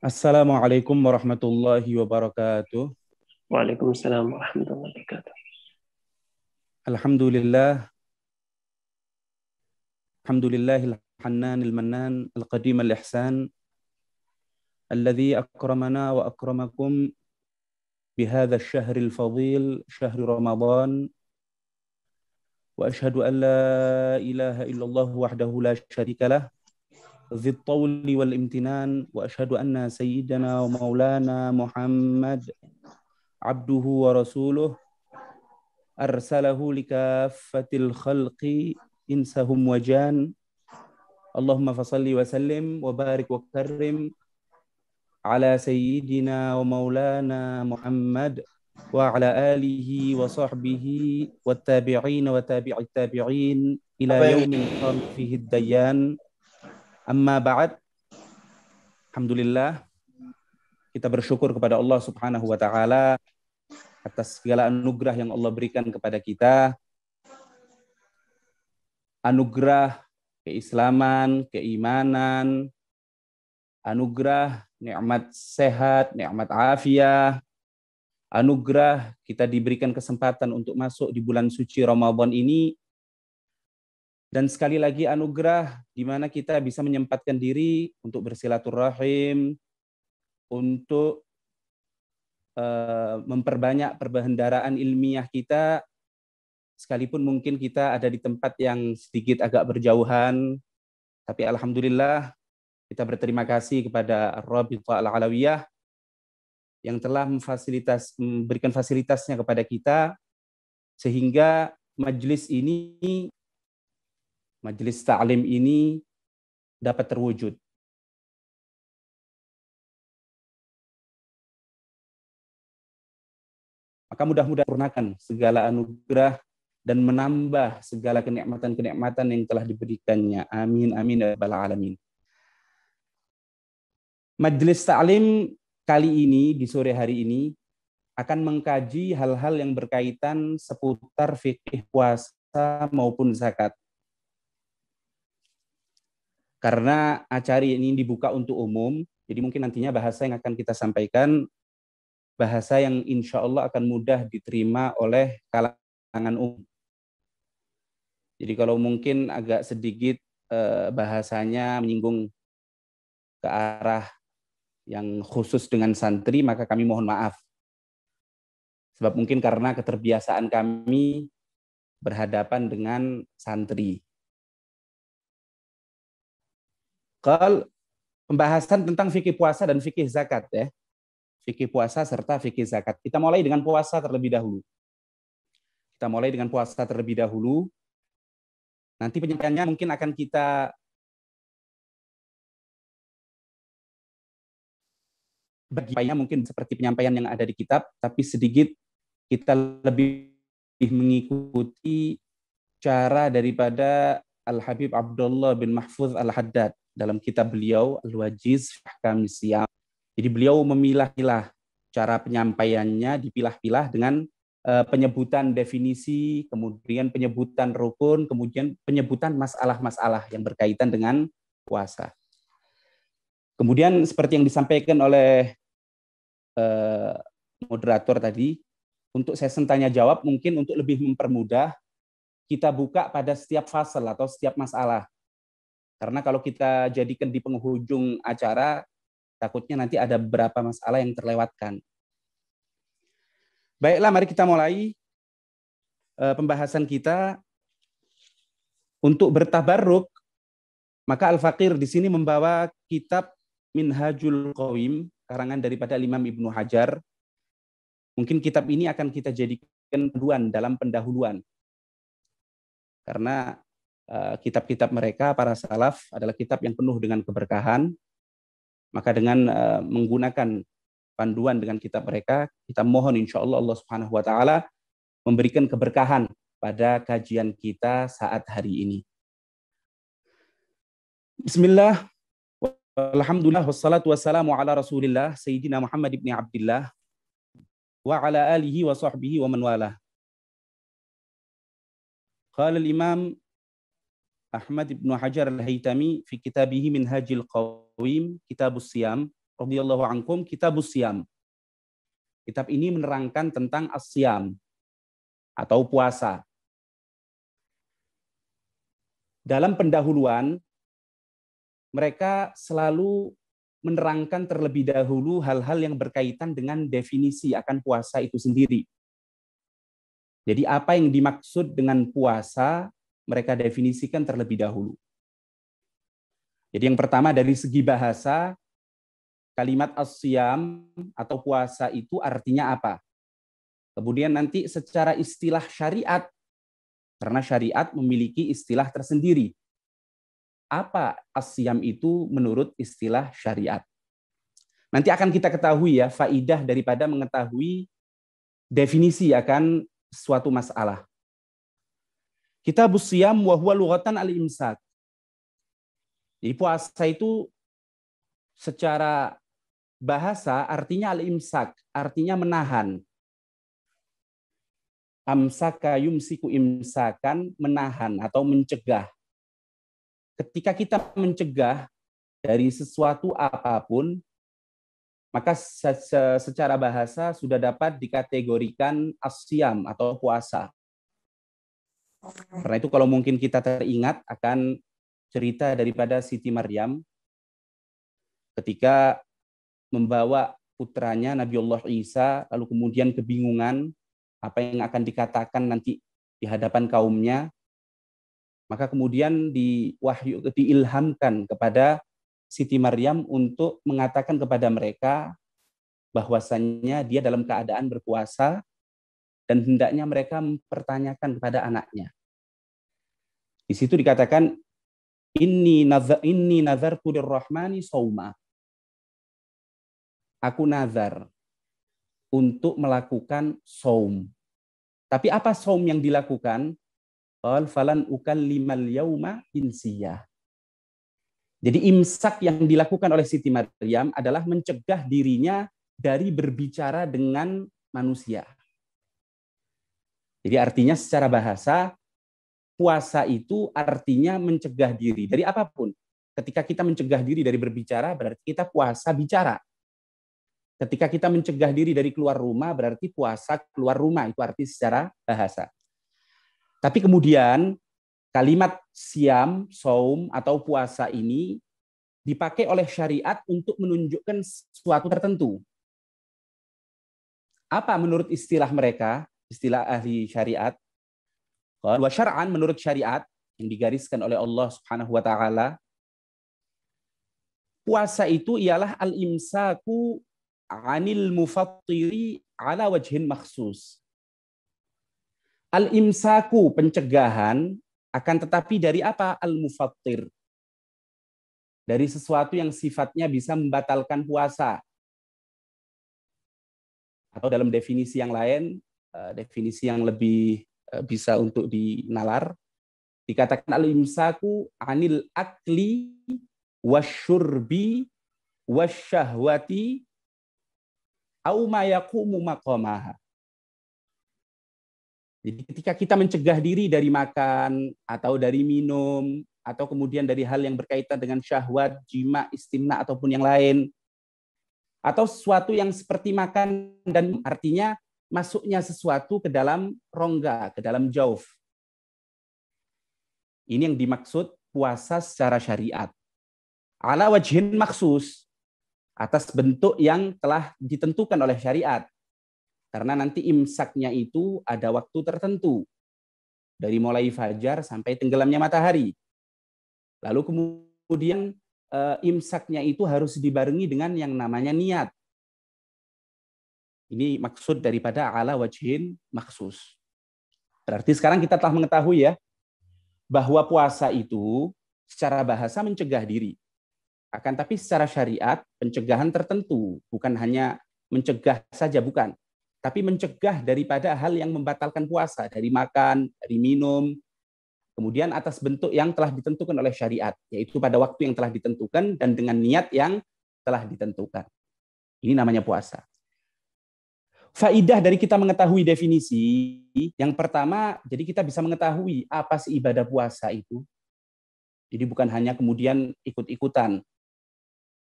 Assalamualaikum warahmatullahi wabarakatuh. Waalaikumsalam warahmatullahi wabarakatuh. Alhamdulillah, alhamdulillahil hannanil mannan al-qadim al-ihsan alladhi akramana wa akramakum bihadha asy-syahril fadil, syahri Ramadan, wa asyhadu an la ilaha illallah wahdahu la syarika lah, dzit tawli wal imtinan, wa asyhadu anna sayyidana wa maulana Muhammad abduhu wa rasuluh arsalahu likaffatil khalqi insahum wa jan. Allahumma fasalli wa sallim wa barik wa karim ala sayyidina wa maulana Muhammad wa ala alihi wa sahbihi wa tabi'in wa tabi'it tabi'in ila Apa yang yaumin qam fihi dayyan. Amma ba'd. Alhamdulillah, kita bersyukur kepada Allah Subhanahu wa taala atas segala anugerah yang Allah berikan kepada kita. Anugerah keislaman, keimanan, anugerah nikmat sehat, nikmat afiah, anugerah kita diberikan kesempatan untuk masuk di bulan suci Ramadan ini, dan sekali lagi anugerah di mana kita bisa menyempatkan diri untuk bersilaturahim, untuk memperbanyak perbendaharaan ilmiah kita, sekalipun mungkin kita ada di tempat yang sedikit agak berjauhan, tapi alhamdulillah kita berterima kasih kepada Ar-Rabithah Al-Alawiyah yang telah memberikan fasilitasnya kepada kita sehingga majelis ta'lim ini dapat terwujud. Maka mudah-mudahan sempurnakan segala anugerah dan menambah segala kenikmatan-kenikmatan yang telah diberikannya. Amin amin ya rabbal alamin. Majelis ta'lim kali ini di sore hari ini akan mengkaji hal-hal yang berkaitan seputar fikih puasa maupun zakat. Karena acara ini dibuka untuk umum, jadi mungkin nantinya bahasa yang akan kita sampaikan bahasa yang insya Allah akan mudah diterima oleh kalangan umum. Jadi kalau mungkin agak sedikit bahasanya menyinggung ke arah yang khusus dengan santri, maka kami mohon maaf. Sebab mungkin karena keterbiasaan kami berhadapan dengan santri. Kalau pembahasan tentang fikih puasa dan fikih zakat ya. Fikih puasa serta fikih zakat. Kita mulai dengan puasa terlebih dahulu. Nanti penyampaiannya mungkin akan kita bagiannya mungkin seperti penyampaian yang ada di kitab, tapi sedikit kita lebih mengikuti cara daripada Al-Habib Abdullah bin Mahfuz Al-Haddad dalam kitab beliau Al-Wajiz fi Ahkam Siyam. Jadi beliau memilah-pilah cara penyampaiannya, dipilah-pilah dengan penyebutan definisi, kemudian penyebutan rukun, kemudian penyebutan masalah-masalah yang berkaitan dengan puasa. Kemudian seperti yang disampaikan oleh moderator tadi, untuk sesi tanya jawab mungkin untuk lebih mempermudah, kita buka pada setiap fasal atau setiap masalah. Karena kalau kita jadikan di penghujung acara, takutnya nanti ada beberapa masalah yang terlewatkan. Baiklah, mari kita mulai pembahasan kita. Untuk bertabarruk, maka Al-Faqir di sini membawa kitab Minhajul Qawim, karangan daripada Imam Ibnu Hajar. Mungkin kitab ini akan kita jadikan panduan dalam pendahuluan. Karena kitab-kitab mereka, para salaf, adalah kitab yang penuh dengan keberkahan. Maka dengan menggunakan panduan dengan kitab mereka, kita mohon insya Allah Allah Subhanahu wa Ta'ala memberikan keberkahan pada kajian kita saat hari ini. Bismillah, alhamdulillah, wassalatu wassalamu ala rasulillah, Sayyidina Muhammad ibn Abdillah, wa ala alihi wa sahbihi wa man walah. Qala al-imam Ahmad ibn Hajar al-Haytami fi kitabihi Minhajil Qawim, Kitabus Siyam, radhiyallahu anhum Kitabus Syam. Kitab ini menerangkan tentang as-syam atau puasa. Dalam pendahuluan, mereka selalu menerangkan terlebih dahulu hal-hal yang berkaitan dengan definisi akan puasa itu sendiri. Jadi apa yang dimaksud dengan puasa, mereka definisikan terlebih dahulu. Jadi yang pertama dari segi bahasa, kalimat as-syam atau puasa itu artinya apa? Kemudian nanti secara istilah syariat, karena syariat memiliki istilah tersendiri. Apa as-syam itu menurut istilah syariat? Nanti akan kita ketahui ya, faidah daripada mengetahui definisi akan suatu masalah. Kitabus Syam wa huwa lughatan al-imsak. Jadi puasa itu secara bahasa artinya al-imsak, artinya menahan. Amsaka yumsiku imsakan, menahan atau mencegah. Ketika kita mencegah dari sesuatu apapun, maka secara bahasa sudah dapat dikategorikan as-syam atau puasa. Karena itu kalau mungkin kita teringat akan cerita daripada Siti Maryam ketika membawa putranya Nabiullah Isa, lalu kemudian kebingungan apa yang akan dikatakan nanti di hadapan kaumnya, maka kemudian diilhamkan kepada Siti Maryam untuk mengatakan kepada mereka bahwasannya dia dalam keadaan berpuasa dan hendaknya mereka mempertanyakan kepada anaknya. Di situ dikatakan, inni nazartu lirrahmani shauma. Aku nazar untuk melakukan shaum. Tapi apa shaum yang dilakukan? Qal falan ukallimal yauma insiya. Jadi imsak yang dilakukan oleh Siti Maryam adalah mencegah dirinya dari berbicara dengan manusia. Jadi artinya secara bahasa, puasa itu artinya mencegah diri dari apapun. Ketika kita mencegah diri dari berbicara, berarti kita puasa bicara. Ketika kita mencegah diri dari keluar rumah, berarti puasa keluar rumah. Itu arti secara bahasa. Tapi kemudian kalimat siam, saum, atau puasa ini dipakai oleh syariat untuk menunjukkan sesuatu tertentu. Apa menurut istilah mereka, istilah ahli syariat? Wa syar'an, menurut syariat yang digariskan oleh Allah Subhanahu wa taala, puasa itu ialah al-imsaku 'anil mufattiri 'ala wajhin makhsus. Al-imsaku, pencegahan, akan tetapi dari apa? Al-mufattir. Dari sesuatu yang sifatnya bisa membatalkan puasa. Atau dalam definisi yang lain, definisi yang lebih bisa untuk dinalar, dikatakan al-imsaku 'anil akli wasyurbi wasyahwati au ma yaqumu maqamaha. Jadi ketika kita mencegah diri dari makan atau dari minum atau kemudian dari hal yang berkaitan dengan syahwat, jima, istimna ataupun yang lain, atau sesuatu yang seperti makan dan artinya masuknya sesuatu ke dalam rongga, ke dalam jauf. Ini yang dimaksud puasa secara syariat. Ala wajhin maksus, atas bentuk yang telah ditentukan oleh syariat. Karena nanti imsaknya itu ada waktu tertentu. Dari mulai fajar sampai tenggelamnya matahari. Lalu kemudian imsaknya itu harus dibarengi dengan yang namanya niat. Ini maksud daripada ala wajhin maksus. Berarti sekarang kita telah mengetahui ya, bahwa puasa itu secara bahasa mencegah diri. Akan tapi secara syariat, pencegahan tertentu. Bukan hanya mencegah saja, bukan. Tapi mencegah daripada hal yang membatalkan puasa, dari makan, dari minum, kemudian atas bentuk yang telah ditentukan oleh syariat, yaitu pada waktu yang telah ditentukan dan dengan niat yang telah ditentukan. Ini namanya puasa. Faidah dari kita mengetahui definisi, yang pertama, jadi kita bisa mengetahui apa sih ibadah puasa itu. Jadi bukan hanya kemudian ikut-ikutan.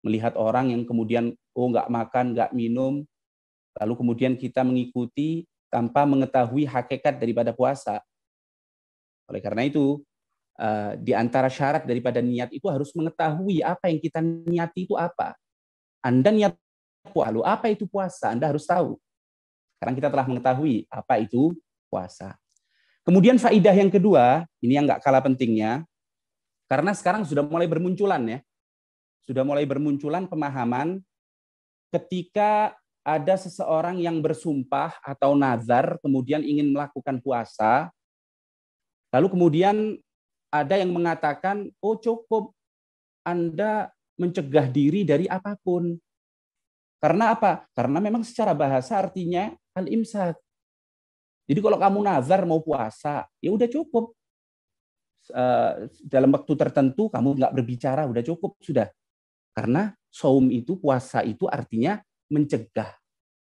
melihat orang yang kemudian nggak makan, nggak minum, lalu kemudian kita mengikuti tanpa mengetahui hakikat daripada puasa. Oleh karena itu, di antara syarat daripada niat itu harus mengetahui apa yang kita niati itu apa. Anda niat puasa, apa itu puasa? Anda harus tahu. Sekarang kita telah mengetahui apa itu puasa. Kemudian faidah yang kedua, ini yang nggak kalah pentingnya, karena sekarang sudah mulai bermunculan ya, sudah mulai bermunculan pemahaman ketika ada seseorang yang bersumpah atau nazar kemudian ingin melakukan puasa, lalu kemudian ada yang mengatakan, oh cukup Anda mencegah diri dari apapun. Karena apa? Karena memang secara bahasa artinya al-imsak. Jadi kalau kamu nazar mau puasa, ya udah cukup. Dalam waktu tertentu kamu nggak berbicara, udah cukup sudah. Karena saum itu, puasa itu artinya mencegah.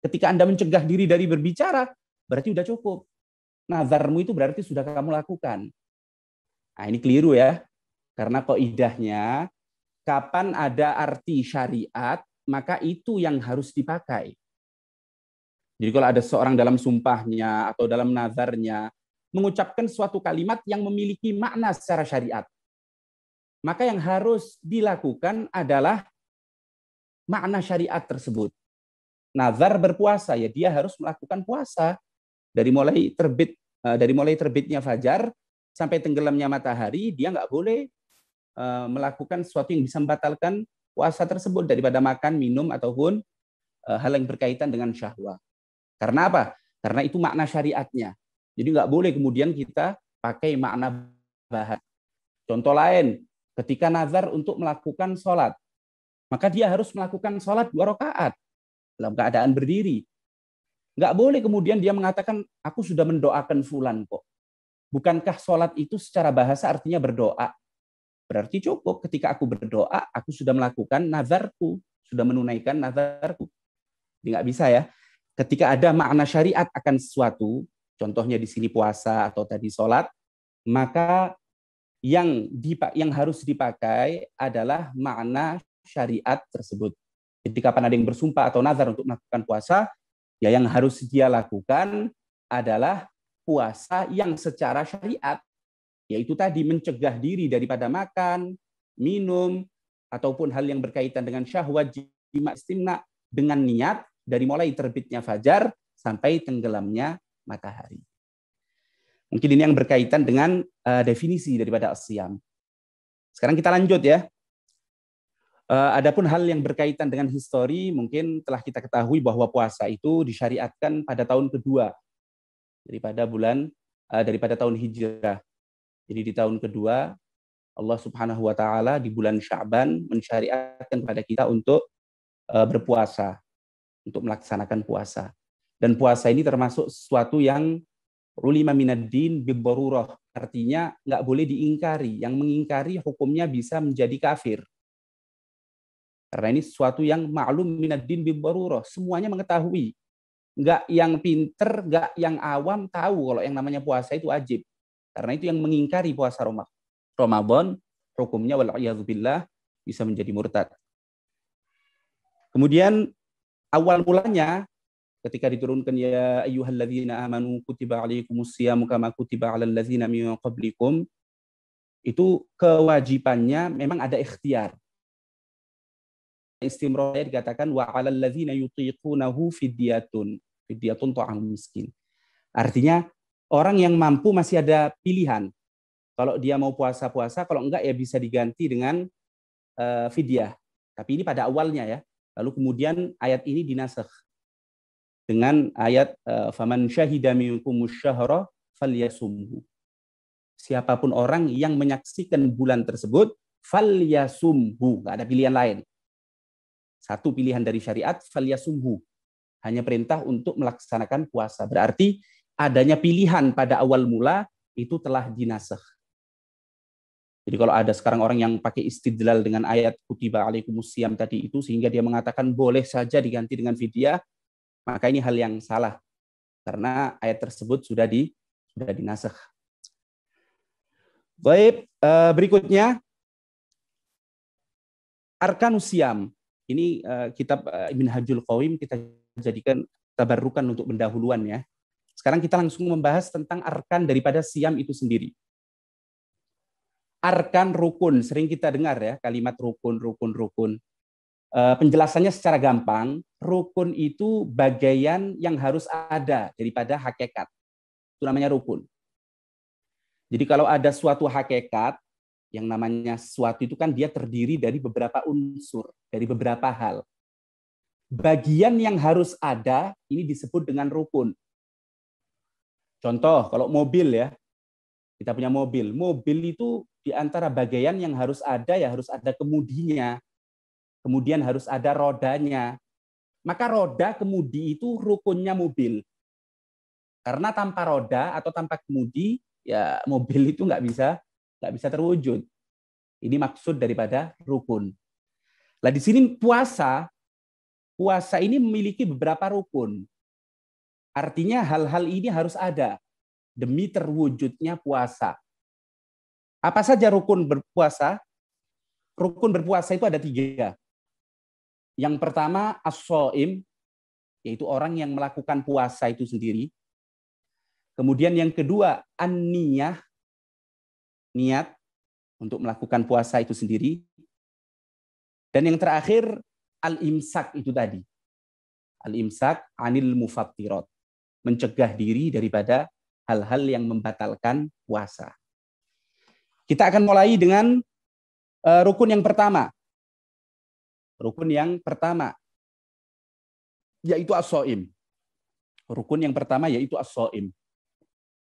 Ketika Anda mencegah diri dari berbicara, berarti udah cukup. Nazarmu itu berarti sudah kamu lakukan. Nah ini keliru ya. Karena kaidahnya, kapan ada arti syariat, maka itu yang harus dipakai. Jadi kalau ada seorang dalam sumpahnya atau dalam nazarnya mengucapkan suatu kalimat yang memiliki makna secara syariat, maka yang harus dilakukan adalah makna syariat tersebut. Nazar berpuasa, ya dia harus melakukan puasa dari mulai terbitnya fajar sampai tenggelamnya matahari, dia nggak boleh melakukan sesuatu yang bisa membatalkan puasa tersebut daripada makan, minum ataupun hal yang berkaitan dengan syahwat. Karena apa? Karena itu makna syariatnya. Jadi nggak boleh kemudian kita pakai makna bahan. Contoh lain, ketika nazar untuk melakukan sholat, maka dia harus melakukan sholat 2 rakaat dalam keadaan berdiri. Nggak boleh kemudian dia mengatakan, aku sudah mendoakan fulan kok. Bukankah sholat itu secara bahasa artinya berdoa? Berarti cukup ketika aku berdoa, aku sudah melakukan nazarku, sudah menunaikan nazarku. Jadi nggak bisa ya. Ketika ada makna syariat akan sesuatu, contohnya di sini puasa atau tadi sholat, maka yang harus dipakai adalah makna syariat tersebut. Jadi kapan ada yang bersumpah atau nazar untuk melakukan puasa, ya yang harus dia lakukan adalah puasa yang secara syariat, yaitu tadi mencegah diri daripada makan, minum, ataupun hal yang berkaitan dengan syahwat, jima, istimna, dengan niat dari mulai terbitnya fajar sampai tenggelamnya matahari. Mungkin ini yang berkaitan dengan definisi daripada as-siyam. Sekarang kita lanjut ya. Adapun hal yang berkaitan dengan histori, mungkin telah kita ketahui bahwa puasa itu disyariatkan pada tahun kedua daripada tahun Hijrah. Jadi di tahun kedua Allah Subhanahu wa taala di bulan Sya'ban mensyariatkan kepada kita untuk berpuasa, untuk melaksanakan puasa. Dan puasa ini termasuk sesuatu yang ulima minad-din bid-darurah, artinya nggak boleh diingkari. Yang mengingkari hukumnya bisa menjadi kafir. Karena ini sesuatu yang ma'lum minad-din bid-darurah, semuanya mengetahui. Nggak yang pinter, nggak yang awam tahu kalau yang namanya puasa itu wajib. Karena itu yang mengingkari puasa Ramadan, hukumnya wal'iyadzubillah bisa menjadi murtad. Kemudian awal mulanya ketika diturunkan ya ayyuhalladzina amanu kutiba alaikumusyiyamu kama kutiba alal ladzina min qablikum, itu kewajibannya memang ada ikhtiar. Istimrarnya dikatakan wa alal ladzina yutiqunahu fidyatun ta'am miskin. Artinya orang yang mampu masih ada pilihan. Kalau dia mau puasa-puasa, kalau enggak ya bisa diganti dengan fidyah. Tapi ini pada awalnya ya. Lalu kemudian ayat ini dinasakh dengan ayat faman syahida minkumus syahra falyasumhu. Siapapun orang yang menyaksikan bulan tersebut falyasumhu, enggak ada pilihan lain. Satu pilihan dari syariat falyasumhu. Hanya perintah untuk melaksanakan puasa. Berarti adanya pilihan pada awal mula itu telah dinasakh. Jadi kalau ada sekarang orang yang pakai istidlal dengan ayat kutiba alaikumusiyam tadi itu sehingga dia mengatakan boleh saja diganti dengan fidyah, maka ini hal yang salah. Karena ayat tersebut sudah dinasakh. Baik, berikutnya arkanus siyam. Ini kitab Minhajul Qawim kita jadikan tabarrukan untuk pendahuluan ya. Sekarang kita langsung membahas tentang arkan daripada siam itu sendiri. Arkan rukun, sering kita dengar ya kalimat rukun, rukun, rukun. Penjelasannya secara gampang, rukun itu bagian yang harus ada daripada hakikat. Itu namanya rukun. Jadi kalau ada suatu hakikat, yang namanya sesuatu itu kan dia terdiri dari beberapa unsur, dari beberapa hal. Bagian yang harus ada, ini disebut dengan rukun. Contoh, kalau mobil ya, kita punya mobil. Mobil itu di antara bagian yang harus ada, ya harus ada kemudinya. Kemudian harus ada rodanya. Maka roda kemudi itu rukunnya mobil. Karena tanpa roda atau tanpa kemudi, ya mobil itu nggak bisa terwujud. Ini maksud daripada rukun. Nah di sini puasa ini memiliki beberapa rukun. Artinya hal-hal ini harus ada demi terwujudnya puasa. Apa saja rukun berpuasa? Rukun berpuasa itu ada 3. Yang pertama as-shaim, yaitu orang yang melakukan puasa itu sendiri. Kemudian yang kedua an-niyah, niat untuk melakukan puasa itu sendiri. Dan yang terakhir al-imsak itu tadi. Al-imsak anil mufattirat. Mencegah diri daripada hal-hal yang membatalkan puasa. Kita akan mulai dengan rukun yang pertama. Rukun yang pertama yaitu as-shaim. Rukun yang pertama yaitu as-shaim.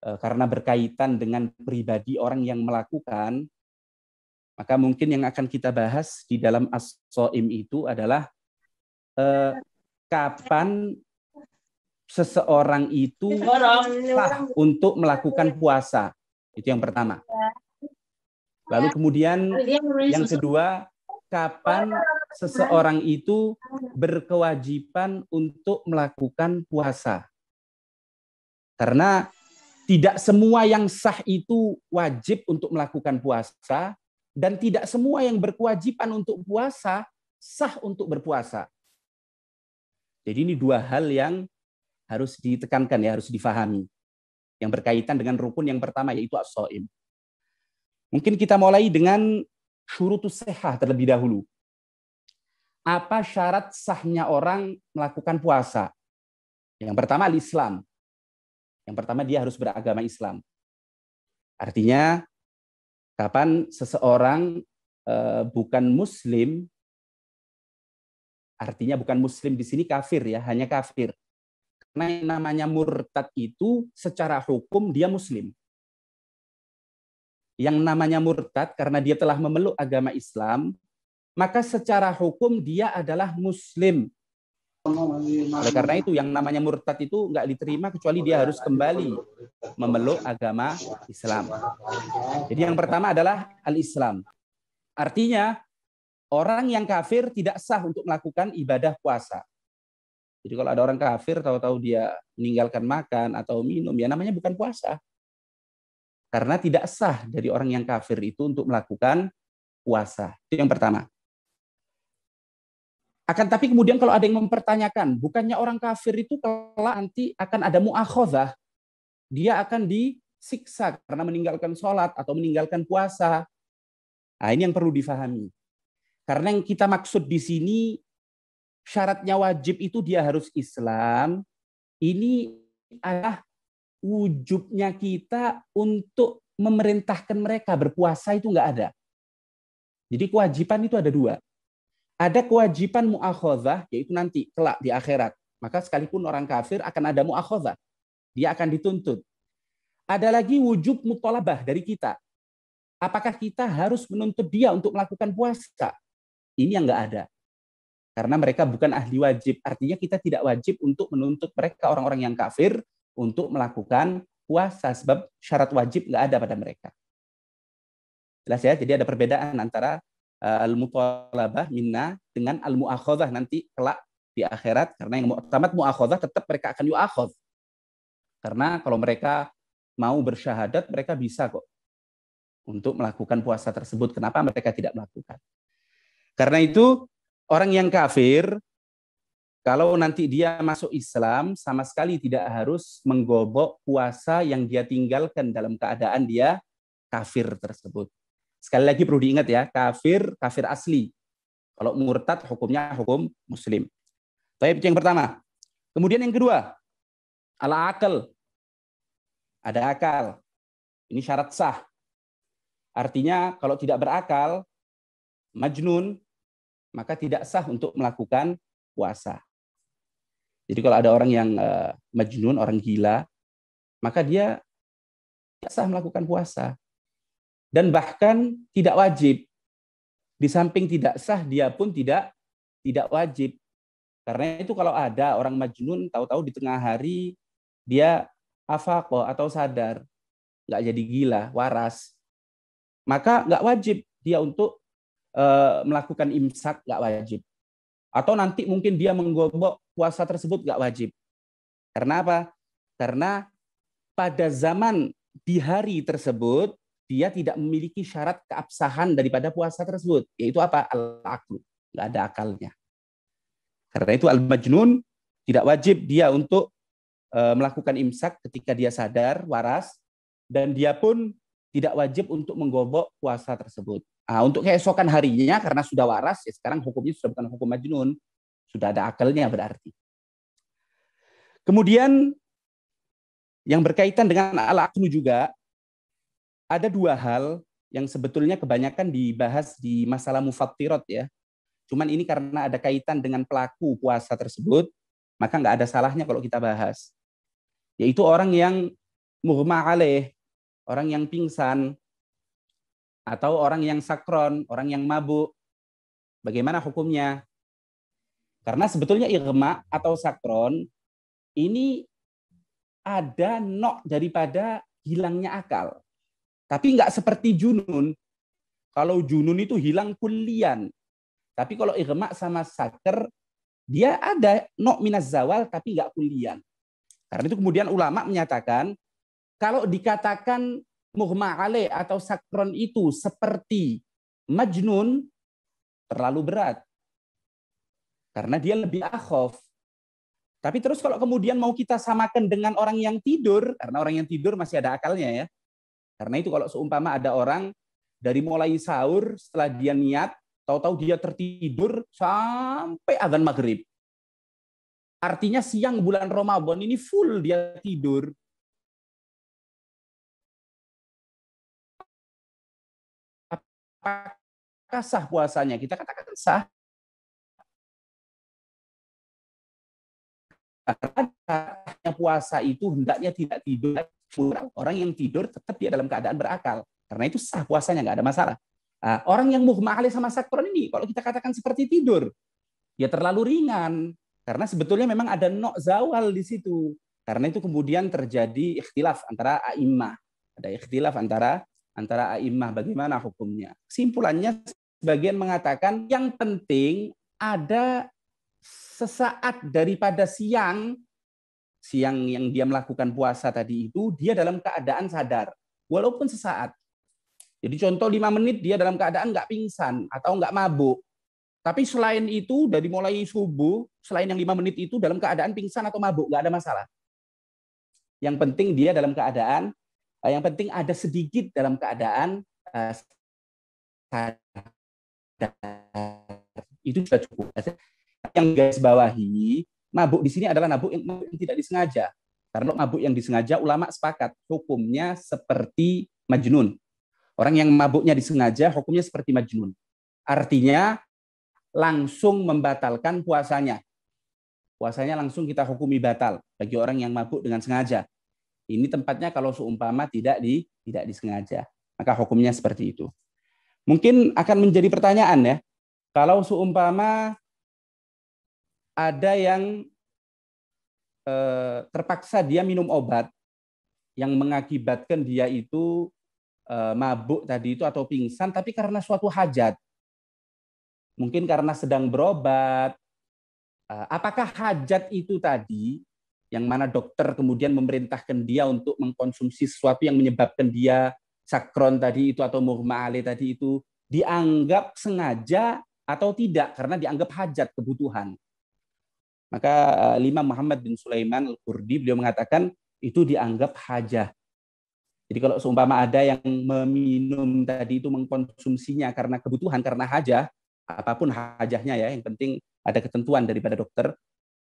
Karena berkaitan dengan pribadi orang yang melakukan, maka mungkin yang akan kita bahas di dalam as-shaim itu adalah kapan seseorang itu sah untuk melakukan puasa. Itu yang pertama. Lalu kemudian yang kedua, kapan seseorang itu berkewajiban untuk melakukan puasa. Karena tidak semua yang sah itu wajib untuk melakukan puasa, dan tidak semua yang berkewajiban untuk puasa sah untuk berpuasa. Jadi ini 2 hal yang harus ditekankan ya, harus difahami. Yang berkaitan dengan rukun yang pertama yaitu as-shaim. Mungkin kita mulai dengan syurutus shihah terlebih dahulu. Apa syarat sahnya orang melakukan puasa? Yang pertama al-Islam. Yang pertama dia harus beragama Islam. Artinya kapan seseorang bukan muslim, artinya bukan muslim di sini kafir ya, hanya kafir. Karena yang namanya murtad itu secara hukum dia muslim. Yang namanya murtad karena dia telah memeluk agama Islam, maka secara hukum dia adalah muslim. Oleh karena itu yang namanya murtad itu nggak diterima kecuali dia harus kembali memeluk agama Islam. Jadi yang pertama adalah al-Islam. Artinya orang yang kafir tidak sah untuk melakukan ibadah puasa. Jadi kalau ada orang kafir tahu-tahu dia meninggalkan makan atau minum, ya namanya bukan puasa. Karena tidak sah dari orang yang kafir itu untuk melakukan puasa. Itu yang pertama. Akan tapi kemudian kalau ada yang mempertanyakan, bukannya orang kafir itu kelak nanti akan ada mu'akhadzah, dia akan disiksa karena meninggalkan sholat atau meninggalkan puasa. Nah, ini yang perlu difahami. Karena yang kita maksud di sini, syaratnya wajib itu dia harus Islam. Ini adalah wujubnya kita untuk memerintahkan mereka berpuasa itu nggak ada. Jadi kewajiban itu ada 2. Ada kewajiban mu'akhadzah, yaitu nanti kelak di akhirat. Maka sekalipun orang kafir akan ada mu'akhadzah. Dia akan dituntut. Ada lagi wujub muthalabah dari kita. Apakah kita harus menuntut dia untuk melakukan puasa? Ini yang nggak ada. Karena mereka bukan ahli wajib. Artinya kita tidak wajib untuk menuntut mereka, orang-orang yang kafir, untuk melakukan puasa. Sebab syarat wajib nggak ada pada mereka. Jelas ya? Jadi ada perbedaan antara al-muthalabah minna dengan al-mu'akhadzah nanti kelak di akhirat. Karena yang mu'tamad mu'akhadzah tetap mereka akan yu'akhadz. Karena kalau mereka mau bersyahadat, mereka bisa kok untuk melakukan puasa tersebut. Kenapa mereka tidak melakukan? Karena itu orang yang kafir, kalau nanti dia masuk Islam, sama sekali tidak harus menggobok puasa yang dia tinggalkan dalam keadaan dia kafir tersebut. Sekali lagi perlu diingat ya, kafir asli. Kalau murtad hukumnya hukum muslim. Baik, itu yang pertama. Kemudian yang kedua, al-akal. Ada akal. Ini syarat sah. Artinya kalau tidak berakal, majnun, maka tidak sah untuk melakukan puasa. Jadi kalau ada orang yang majnun, orang gila, maka dia tidak sah melakukan puasa. Dan bahkan tidak wajib. Di samping tidak sah, dia pun tidak wajib. Karena itu kalau ada orang majnun, tahu-tahu di tengah hari, dia afaqo atau sadar, nggak jadi gila, waras, maka nggak wajib dia untuk melakukan imsak, nggak wajib. Atau nanti mungkin dia menggobok puasa tersebut, nggak wajib. Karena apa? Karena pada zaman di hari tersebut, dia tidak memiliki syarat keabsahan daripada puasa tersebut. Yaitu apa? Al-aqlu. Nggak ada akalnya. Karena itu al-majnun tidak wajib dia untuk melakukan imsak ketika dia sadar, waras, dan dia pun tidak wajib untuk menggobok puasa tersebut. Nah, untuk keesokan harinya, karena sudah waras, ya sekarang hukumnya sudah bukan hukum majnun, sudah ada akalnya berarti. Kemudian yang berkaitan dengan al-aqlu juga, ada dua hal yang sebetulnya kebanyakan dibahas di masalah mufattirat ya. Cuman ini karena ada kaitan dengan pelaku puasa tersebut, maka nggak ada salahnya kalau kita bahas. Yaitu orang yang mughma alaih, orang yang pingsan, atau orang yang sakron, orang yang mabuk. Bagaimana hukumnya? Karena sebetulnya ighma atau sakron ini ada nok daripada hilangnya akal. Tapi nggak seperti junun. Kalau junun itu hilang kullian. Tapi kalau ighma sama sakr, dia ada nok minaz zawal tapi nggak kullian. Karena itu kemudian ulama menyatakan, kalau dikatakan mughma alaih atau sakron itu seperti majnun, terlalu berat. Karena dia lebih akhaf. Tapi terus kalau kemudian mau kita samakan dengan orang yang tidur, karena orang yang tidur masih ada akalnya ya. Karena itu kalau seumpama ada orang dari mulai sahur, setelah dia niat, tahu-tahu dia tertidur sampai adzan maghrib. Artinya siang bulan Ramadan ini full dia tidur. Apakah sah puasanya? Kita katakan sah. Karena puasa itu hendaknya tidak tidur. Orang yang tidur tetap dia dalam keadaan berakal. Karena itu sah puasanya, nggak ada masalah. Nah, orang yang mughma alaih sama sakron ini, kalau kita katakan seperti tidur, ya terlalu ringan. Karena sebetulnya memang ada nok zawal di situ. Karena itu kemudian terjadi ikhtilaf antara a'immah. Ada ikhtilaf antara a'immah bagaimana hukumnya. Kesimpulannya sebagian mengatakan yang penting ada sesaat daripada siang yang dia melakukan puasa tadi itu, dia dalam keadaan sadar. Walaupun sesaat. Jadi contoh 5 menit dia dalam keadaan nggak pingsan atau nggak mabuk. Tapi selain itu, dari mulai subuh, selain yang 5 menit itu dalam keadaan pingsan atau mabuk, nggak ada masalah. Yang penting dia dalam keadaan, yang penting ada sedikit dalam keadaan sadar. Itu sudah cukup. Yang garis bawahi, mabuk di sini adalah mabuk yang tidak disengaja. Karena mabuk yang disengaja, ulama sepakat hukumnya seperti majnun. Orang yang mabuknya disengaja, hukumnya seperti majnun. Artinya langsung membatalkan puasanya. Puasanya langsung kita hukumi batal bagi orang yang mabuk dengan sengaja. Ini tempatnya kalau seumpama tidak disengaja. Maka hukumnya seperti itu. Mungkin akan menjadi pertanyaan ya. Kalau seumpama ada yang terpaksa dia minum obat yang mengakibatkan dia itu mabuk tadi itu atau pingsan, tapi karena suatu hajat. Mungkin karena sedang berobat. Apakah hajat itu tadi, yang mana dokter kemudian memerintahkan dia untuk mengkonsumsi sesuatu yang menyebabkan dia sakron tadi itu atau mughma alaih tadi itu, dianggap sengaja atau tidak karena dianggap hajat, kebutuhan. Maka Imam Muhammad bin Sulaiman Al-Qurdi beliau mengatakan itu dianggap hajah. Jadi kalau seumpama ada yang meminum tadi itu mengkonsumsinya karena kebutuhan, karena hajah, apapun hajahnya ya, yang penting ada ketentuan daripada dokter,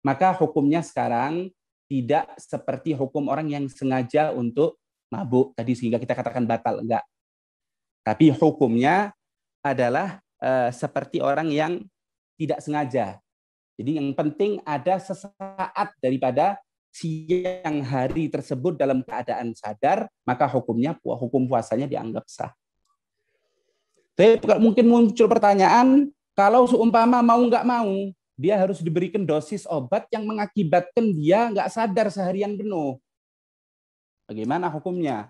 maka hukumnya sekarang tidak seperti hukum orang yang sengaja untuk mabuk tadi sehingga kita katakan batal, enggak. Tapi hukumnya adalah seperti orang yang tidak sengaja. Jadi yang penting ada sesaat daripada siang hari tersebut dalam keadaan sadar, maka hukum puasanya dianggap sah. Tapi mungkin muncul pertanyaan, kalau seumpama mau nggak mau, dia harus diberikan dosis obat yang mengakibatkan dia nggak sadar seharian penuh. Bagaimana hukumnya?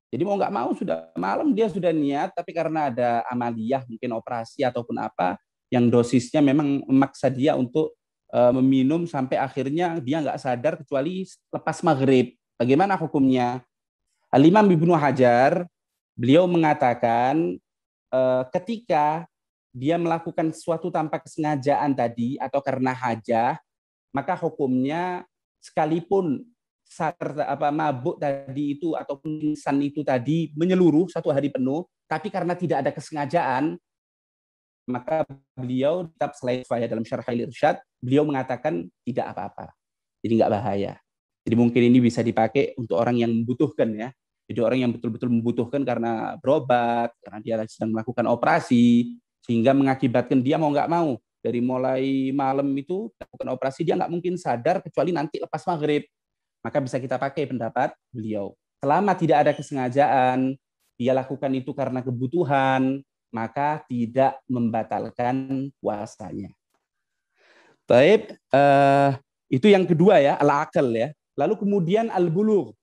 Jadi mau nggak mau sudah malam dia sudah niat, tapi karena ada amaliyah, mungkin operasi ataupun apa, yang dosisnya memang memaksa dia untuk meminum sampai akhirnya dia nggak sadar kecuali lepas maghrib. Bagaimana hukumnya? Al-Imam Ibnu Hajar, beliau mengatakan ketika dia melakukan sesuatu tanpa kesengajaan tadi atau karena hajah, maka hukumnya sekalipun mabuk tadi itu ataupun pingsan itu tadi menyeluruh satu hari penuh, tapi karena tidak ada kesengajaan, maka beliau tetap selain saya dalam Syarh Al-Irsyad, beliau mengatakan tidak apa-apa. Jadi nggak bahaya. Jadi mungkin ini bisa dipakai untuk orang yang membutuhkan ya. Jadi orang yang betul-betul membutuhkan karena berobat, karena dia sedang melakukan operasi, sehingga mengakibatkan dia mau nggak mau. Dari mulai malam itu melakukan operasi, dia nggak mungkin sadar kecuali nanti lepas maghrib. Maka bisa kita pakai pendapat beliau. Selama tidak ada kesengajaan, dia lakukan itu karena kebutuhan, maka tidak membatalkan puasanya. Baik, itu yang kedua ya, al-aqal ya. Lalu kemudian al-bulugh.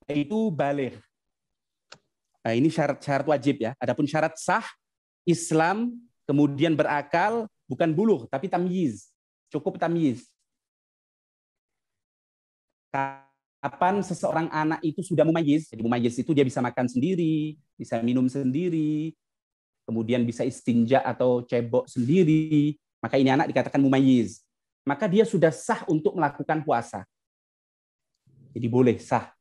Itu baligh. Nah, ini syarat-syarat wajib ya. Adapun syarat sah, Islam, kemudian berakal, bukan bulugh, tapi tamyiz. Cukup tamyiz. Kapan seseorang anak itu sudah mumayyiz, jadi mumayyiz itu dia bisa makan sendiri, bisa minum sendiri, kemudian bisa istinja atau cebok sendiri, maka ini anak dikatakan mumayyiz. Maka dia sudah sah untuk melakukan puasa. Jadi boleh sah.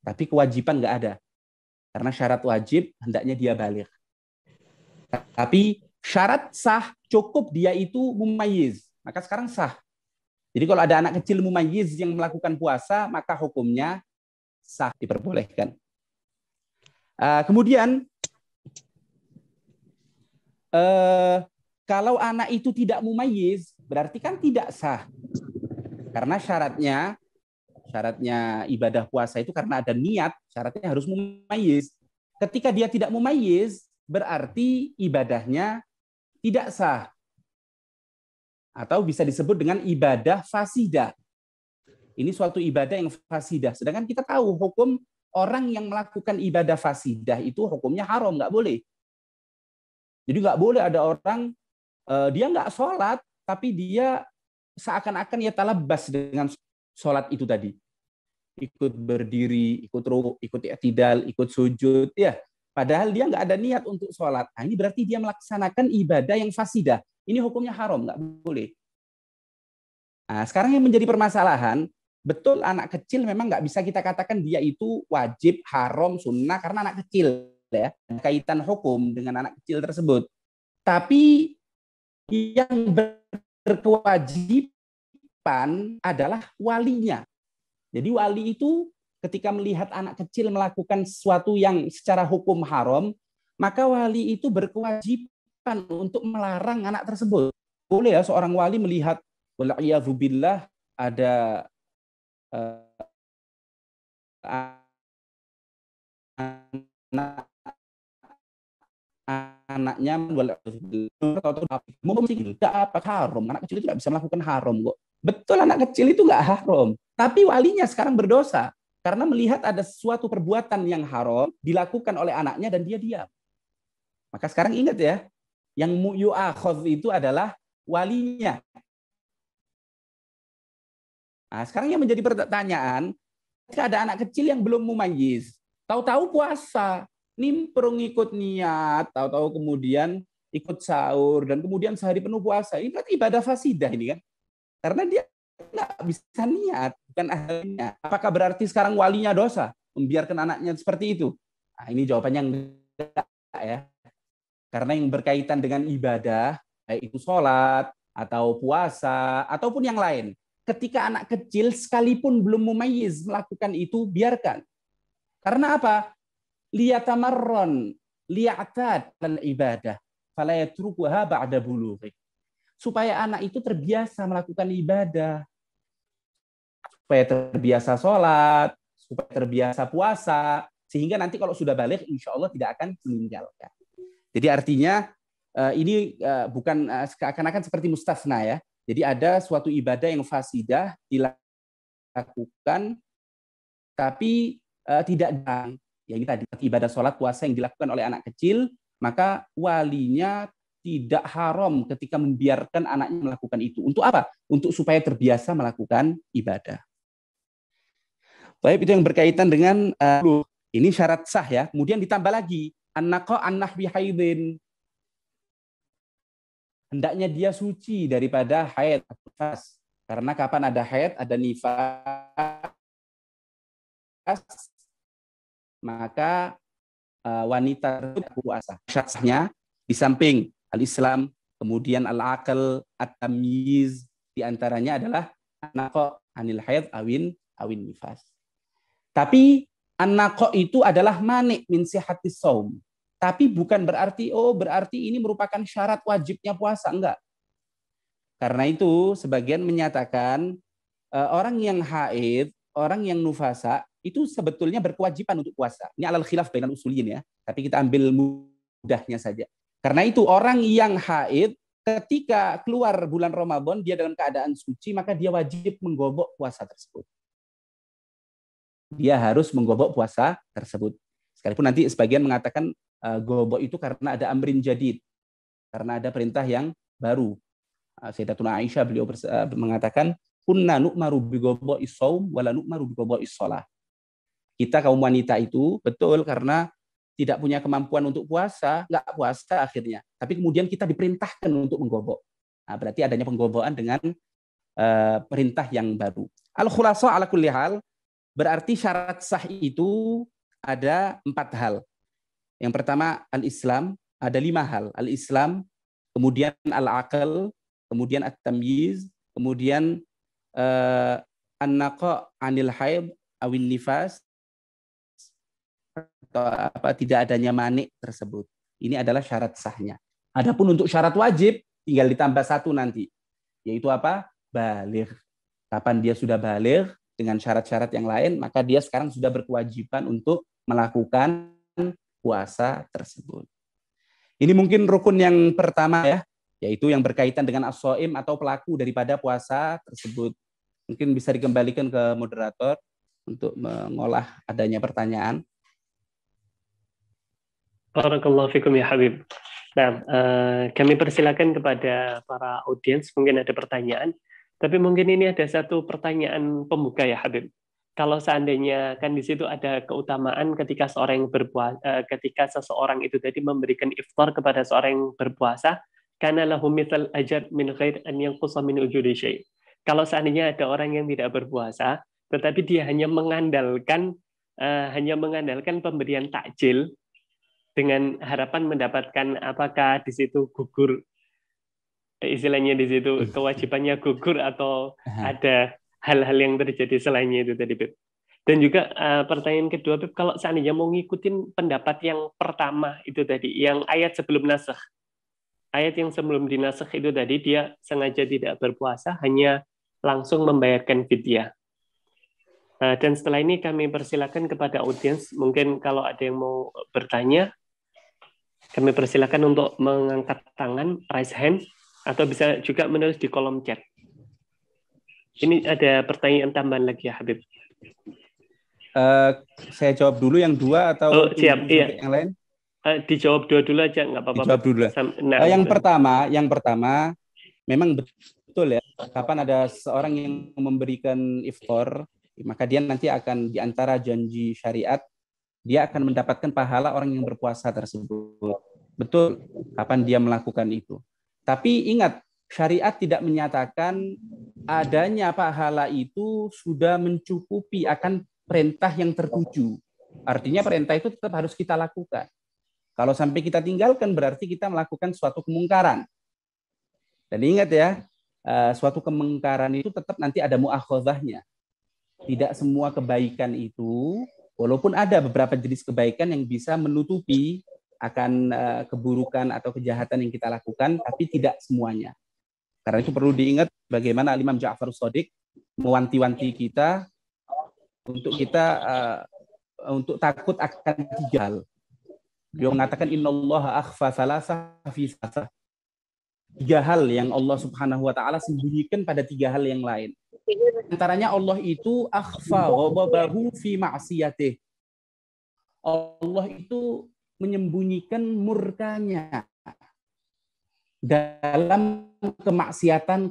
Tapi kewajiban nggak ada. Karena syarat wajib hendaknya dia baligh. Tapi syarat sah cukup dia itu mumayyiz. Maka sekarang sah. Jadi kalau ada anak kecil mumayyiz yang melakukan puasa, maka hukumnya sah, diperbolehkan. Kemudian, kalau anak itu tidak mumayyiz, berarti kan tidak sah. Karena syaratnya ibadah puasa itu karena ada niat, syaratnya harus mumayyiz. Ketika dia tidak mumayyiz, berarti ibadahnya tidak sah. Atau bisa disebut dengan ibadah fasidah. Ini suatu ibadah yang fasidah. Sedangkan kita tahu hukum orang yang melakukan ibadah fasidah itu hukumnya haram, nggak boleh. Jadi nggak boleh ada orang, dia nggak sholat, tapi dia seakan-akan ya talabbas dengan sholat itu tadi. Ikut berdiri, ikut rukuk, ikut i'tidal, ikut sujud. Ya, padahal dia nggak ada niat untuk sholat. Nah, ini berarti dia melaksanakan ibadah yang fasidah. Ini hukumnya haram, nggak boleh. Nah, sekarang yang menjadi permasalahan, betul anak kecil memang nggak bisa kita katakan dia itu wajib, haram, sunnah, karena anak kecil. Ya, kaitan hukum dengan anak kecil tersebut. Tapi yang berkewajiban adalah walinya. Jadi wali itu ketika melihat anak kecil melakukan sesuatu yang secara hukum haram, maka wali itu berkewajiban untuk melarang anak tersebut. Boleh ya seorang wali melihat wal'iyadzubillah ada anaknya tidak apa haram, anak kecil itu tidak bisa melakukan haram kok. Betul anak kecil itu nggak haram, tapi walinya sekarang berdosa karena melihat ada suatu perbuatan yang haram dilakukan oleh anaknya dan dia diam. Maka sekarang ingat ya, yang yu'akhadz itu adalah walinya. Nah, sekarang yang menjadi pertanyaan, jika ada anak kecil yang belum mumayyiz, tahu-tahu puasa, nimprung ikut niat, tahu-tahu kemudian ikut sahur, dan kemudian sehari penuh puasa. Ini berarti ibadah fasidah ini kan. Karena dia nggak bisa niat, bukan ahlinya. Apakah berarti sekarang walinya dosa? Membiarkan anaknya seperti itu? Nah, ini jawabannya enggak ya. Karena yang berkaitan dengan ibadah, baik itu sholat, atau puasa, ataupun yang lain. Ketika anak kecil sekalipun belum mumayyiz melakukan itu, biarkan. Karena apa? Liyatamarron, liya'tad al-ibadah, fala yatrukuha ba'da bulughi. Supaya anak itu terbiasa melakukan ibadah. Supaya terbiasa sholat, supaya terbiasa puasa, sehingga nanti kalau sudah balik, insya Allah tidak akan meninggalkan. Jadi artinya ini bukan seakan-akan seperti mustasna ya. Jadi ada suatu ibadah yang fasidah dilakukan tapi tidak datang. Ya ini tadi ibadah sholat puasa yang dilakukan oleh anak kecil, maka walinya tidak haram ketika membiarkan anaknya melakukan itu. Untuk apa? Untuk supaya terbiasa melakukan ibadah. Baik, itu yang berkaitan dengan ini syarat sah ya. Kemudian ditambah lagi an-naqa an-nahwi haidin. Hendaknya dia suci daripada haid atau nifas. Karena kapan ada haid, ada nifas, maka wanita puasa. Syarat sahnya di samping al-Islam, kemudian al-aql, at-tamyiz, di antaranya adalah an-naqa anil haid awin nifas. Tapi an-naqa itu adalah mani' min sihhatis shaum. Tapi bukan berarti ini merupakan syarat wajibnya puasa, enggak. Karena itu sebagian menyatakan orang yang haid, orang yang nufasa itu sebetulnya berkewajiban untuk puasa. Ini alal khilaf bainal usuliyin ya, tapi kita ambil mudahnya saja. Karena itu orang yang haid ketika keluar bulan Ramadan dia dalam keadaan suci, maka dia wajib menggobok puasa tersebut. Dia harus menggobok puasa tersebut. Sekalipun nanti sebagian mengatakan gobok itu karena ada amrin jadid, karena ada perintah yang baru. Sayyidatuna Aisyah beliau mengatakan kunna nu'maru bi gobokis shaum wala nu'maru bi gobokis shalah. Kita kaum wanita itu betul karena tidak punya kemampuan untuk puasa, nggak puasa akhirnya. Tapi kemudian kita diperintahkan untuk menggobok. Nah, berarti adanya penggobokan dengan perintah yang baru. Al-khulasa ala kulli hal, berarti syarat sah itu ada 4 hal. Yang pertama al-Islam, ada 5 hal. Al-Islam, kemudian al-aql, kemudian at-tamyiz, kemudian an-naqa anil haid awin nifas, atau tidak adanya mani' tersebut. Ini adalah syarat sahnya. Adapun untuk syarat wajib tinggal ditambah 1 nanti, yaitu apa? Baligh. Kapan dia sudah baligh dengan syarat-syarat yang lain, maka dia sekarang sudah berkewajiban untuk melakukan puasa tersebut. Ini mungkin rukun yang pertama ya, yaitu yang berkaitan dengan as-shaim atau pelaku daripada puasa tersebut. Mungkin bisa dikembalikan ke moderator untuk mengolah adanya pertanyaan. Barakallahu fikum ya Habib. Nah, kami persilakan kepada para audiens, mungkin ada pertanyaan. Tapi mungkin ini ada satu pertanyaan pembuka ya Habib. Kalau seandainya kan di situ ada keutamaan ketika ketika seseorang itu tadi memberikan iftar kepada seorang yang berpuasa, kana lahu mithal ajr min ghair an yanqusa min ujuri syai'. Kalau seandainya ada orang yang tidak berpuasa, tetapi dia hanya mengandalkan pemberian takjil dengan harapan mendapatkan apakah di situ gugur, istilahnya di situ kewajibannya gugur atau ada hal-hal yang terjadi selainnya itu tadi, Beb. Dan juga pertanyaan kedua, Beb, kalau seandainya mau ngikutin pendapat yang pertama itu tadi, yang ayat sebelum nasakh. Ayat yang sebelum dinasakh itu tadi, dia sengaja tidak berpuasa, hanya langsung membayarkan fidyah. Dan setelah ini kami persilakan kepada audiens, mungkin kalau ada yang mau bertanya, kami persilakan untuk mengangkat tangan, raise hand, atau bisa juga menulis di kolom chat. Ini ada pertanyaan tambahan lagi ya, Habib. Saya jawab dulu yang 2 atau siap, iya. Yang lain? Dijawab 2 dulu aja, nggak apa-apa. Dijawab dulu. Nah, yang pertama, memang betul ya. Kapan ada seorang yang memberikan iftar, maka dia nanti akan diantara janji syariat, dia akan mendapatkan pahala orang yang berpuasa tersebut. Betul, kapan dia melakukan itu. Tapi ingat, syariat tidak menyatakan adanya pahala itu sudah mencukupi akan perintah yang tertuju. Artinya perintah itu tetap harus kita lakukan. Kalau sampai kita tinggalkan berarti kita melakukan suatu kemungkaran. Dan ingat ya, suatu kemungkaran itu tetap nanti ada muakhadzahnya. Tidak semua kebaikan itu, walaupun ada beberapa jenis kebaikan yang bisa menutupi akan keburukan atau kejahatan yang kita lakukan, tapi tidak semuanya. Karena itu perlu diingat bagaimana Imam Ja'far Shadiq mewanti-wanti kita untuk takut akan 3 hal. Beliau mengatakan innallaha akhfa thalatha fi thalatha. 3 hal yang Allah Subhanahu wa taala sembunyikan pada 3 hal yang lain. Antaranya Allah itu akhfa ghadabahu fi ma'siyatih. Allah itu menyembunyikan murkanya dalam kemaksiatan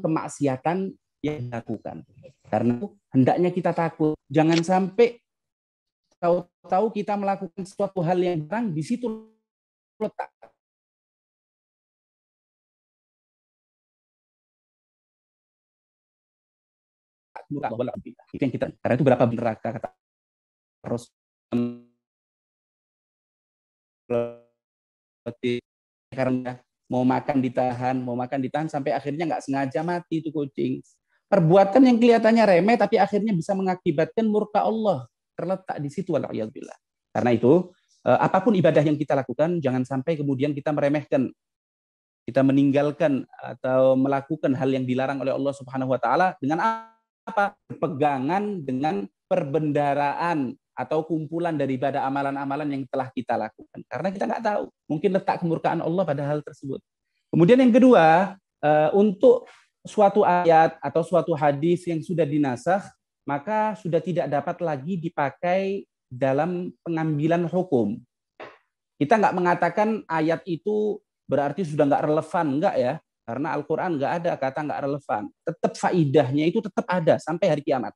yang dilakukan. Karena itu hendaknya kita takut. Jangan sampai tahu-tahu kita melakukan suatu hal yang jarang, di situ letak itu yang kita, karena itu berapa neraka kata Rasul karena mau makan ditahan sampai akhirnya nggak sengaja mati itu kucing. Perbuatan yang kelihatannya remeh tapi akhirnya bisa mengakibatkan murka Allah terletak di situ, waliyadzubillah. Karena itu apapun ibadah yang kita lakukan jangan sampai kemudian kita meremehkan, kita meninggalkan atau melakukan hal yang dilarang oleh Allah Subhanahu wa taala dengan apa? Pegangan dengan perbendaraan atau kumpulan daripada amalan-amalan yang telah kita lakukan. Karena kita nggak tahu, mungkin letak kemurkaan Allah pada hal tersebut. Kemudian yang kedua, untuk suatu ayat atau suatu hadis yang sudah dinasakh, maka sudah tidak dapat lagi dipakai dalam pengambilan hukum. Kita nggak mengatakan ayat itu berarti sudah nggak relevan, enggak ya. Karena Al-Quran nggak ada kata nggak relevan. Tetap faidahnya itu tetap ada sampai hari kiamat.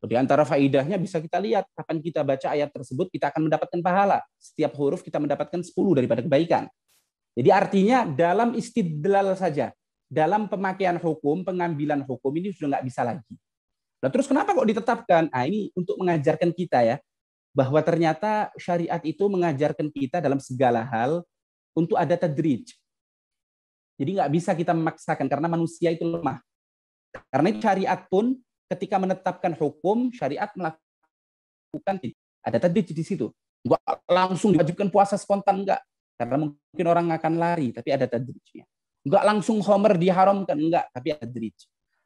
Di antara faidahnya bisa kita lihat, kapan kita baca ayat tersebut, kita akan mendapatkan pahala. Setiap huruf kita mendapatkan 10 daripada kebaikan. Jadi artinya dalam istidlal saja, dalam pemakaian hukum, pengambilan hukum ini sudah nggak bisa lagi. Nah terus kenapa kok ditetapkan? Nah ini untuk mengajarkan kita ya, bahwa ternyata syariat itu mengajarkan kita dalam segala hal untuk ada tadrij. Jadi nggak bisa kita memaksakan, karena manusia itu lemah. Karena syariat pun ketika menetapkan hukum, syariat melakukan ada tadrij di situ. Enggak langsung diwajibkan puasa spontan, enggak. Karena mungkin orang akan lari, tapi ada tadrijnya. Enggak langsung khamr diharamkan, enggak, tapi ada tadrij.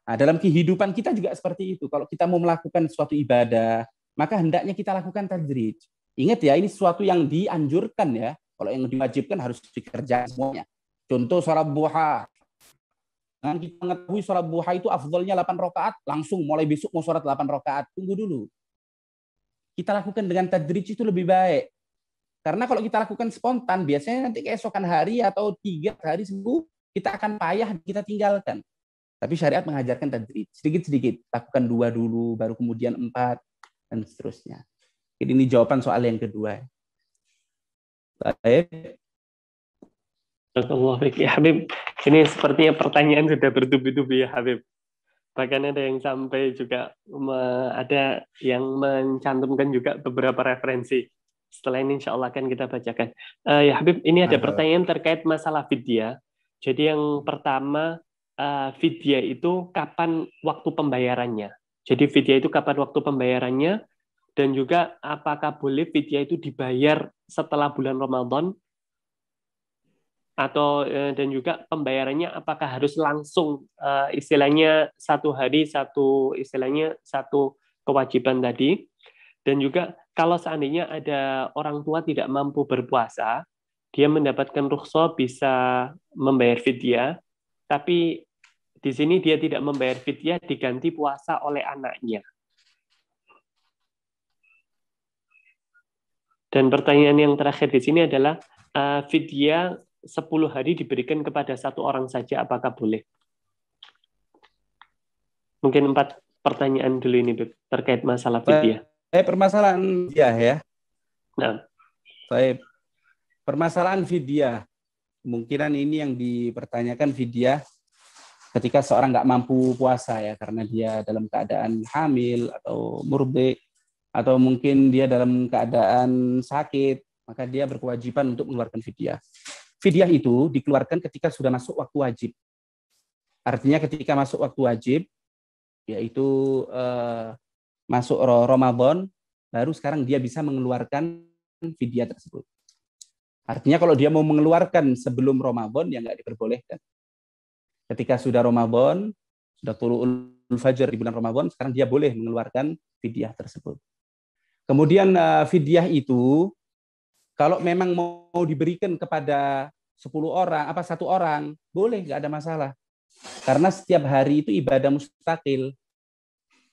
Nah, dalam kehidupan kita juga seperti itu. Kalau kita mau melakukan suatu ibadah, maka hendaknya kita lakukan tadrij. Ingat ya, ini sesuatu yang dianjurkan ya. Kalau yang diwajibkan harus dikerjakan semuanya. Contoh sholat duha. Nah, kita mengetahui sholat duha itu afdolnya 8 rakaat, langsung mulai besok mau sholat 8 rakaat. Tunggu dulu. Kita lakukan dengan tadrij itu lebih baik. Karena kalau kita lakukan spontan, biasanya nanti keesokan hari atau 3 hari sembuh, kita akan payah, kita tinggalkan. Tapi syariat mengajarkan tadrij. Sedikit-sedikit. Lakukan 2 dulu, baru kemudian 4, dan seterusnya. Jadi ini jawaban soal yang kedua. Baik. Allah ya Habib, ini sepertinya pertanyaan sudah bertubi-tubi ya Habib. Bahkan ada yang sampai juga ada yang mencantumkan juga beberapa referensi. Setelah ini insya Allah akan kita bacakan. Ya Habib, ini ada pertanyaan terkait masalah fidyah. Jadi yang pertama, fidyah itu kapan waktu pembayarannya? Jadi fidyah itu kapan waktu pembayarannya? Dan juga apakah boleh fidyah itu dibayar setelah bulan Ramadan? Atau dan juga pembayarannya apakah harus langsung istilahnya 1 hari satu kewajiban tadi, dan juga kalau seandainya ada orang tua tidak mampu berpuasa, dia mendapatkan rukhsah bisa membayar fidyah, tapi di sini dia tidak membayar fidyah, diganti puasa oleh anaknya. Dan pertanyaan yang terakhir di sini adalah fidyah 10 hari diberikan kepada 1 orang saja, apakah boleh? Mungkin 4 pertanyaan dulu ini, Beb, terkait masalah fidyah. Permasalahan fidyah ya. Nah, Baik. Permasalahan fidyah. Kemungkinan ini yang dipertanyakan fidyah ketika seorang nggak mampu puasa ya, karena dia dalam keadaan hamil atau murdi, atau mungkin dia dalam keadaan sakit, maka dia berkewajiban untuk mengeluarkan fidyah. Fidyah itu dikeluarkan ketika sudah masuk waktu wajib. Artinya ketika masuk waktu wajib, yaitu masuk Ramadan, baru sekarang dia bisa mengeluarkan fidyah tersebut. Artinya kalau dia mau mengeluarkan sebelum Ramadan, ya nggak diperbolehkan. Ketika sudah Ramadan, sudah tulu'ul fajar di bulan Ramadan, sekarang dia boleh mengeluarkan fidyah tersebut. Kemudian fidyah itu, kalau memang mau diberikan kepada 10 orang, apa 1 orang, boleh, nggak ada masalah. Karena setiap hari itu ibadah mustaqil.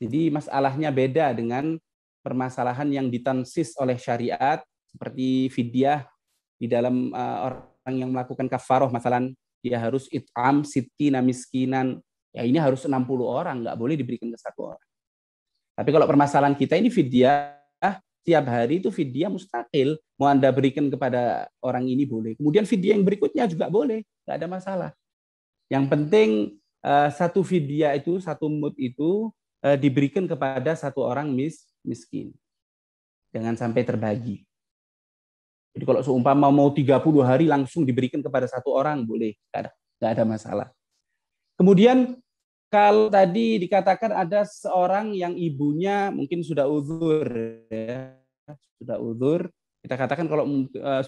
Jadi masalahnya beda dengan permasalahan yang ditansis oleh syariat, seperti fidyah di dalam orang yang melakukan kafaroh, misalnya dia harus it'am sittina miskinan, ya ini harus 60 orang, nggak boleh diberikan ke 1 orang. Tapi kalau permasalahan kita ini fidyah, tiap hari itu fidyah mustaqil, mau Anda berikan kepada orang ini boleh. Kemudian fidyah yang berikutnya juga boleh, nggak ada masalah. Yang penting satu fidyah itu, satu mud itu diberikan kepada 1 orang miskin. Jangan sampai terbagi. Jadi kalau seumpama mau 30 hari langsung diberikan kepada 1 orang, boleh. Nggak ada masalah. Kemudian kalau tadi dikatakan ada seorang yang ibunya mungkin sudah uzur, ya. Sudah uzur, kita katakan kalau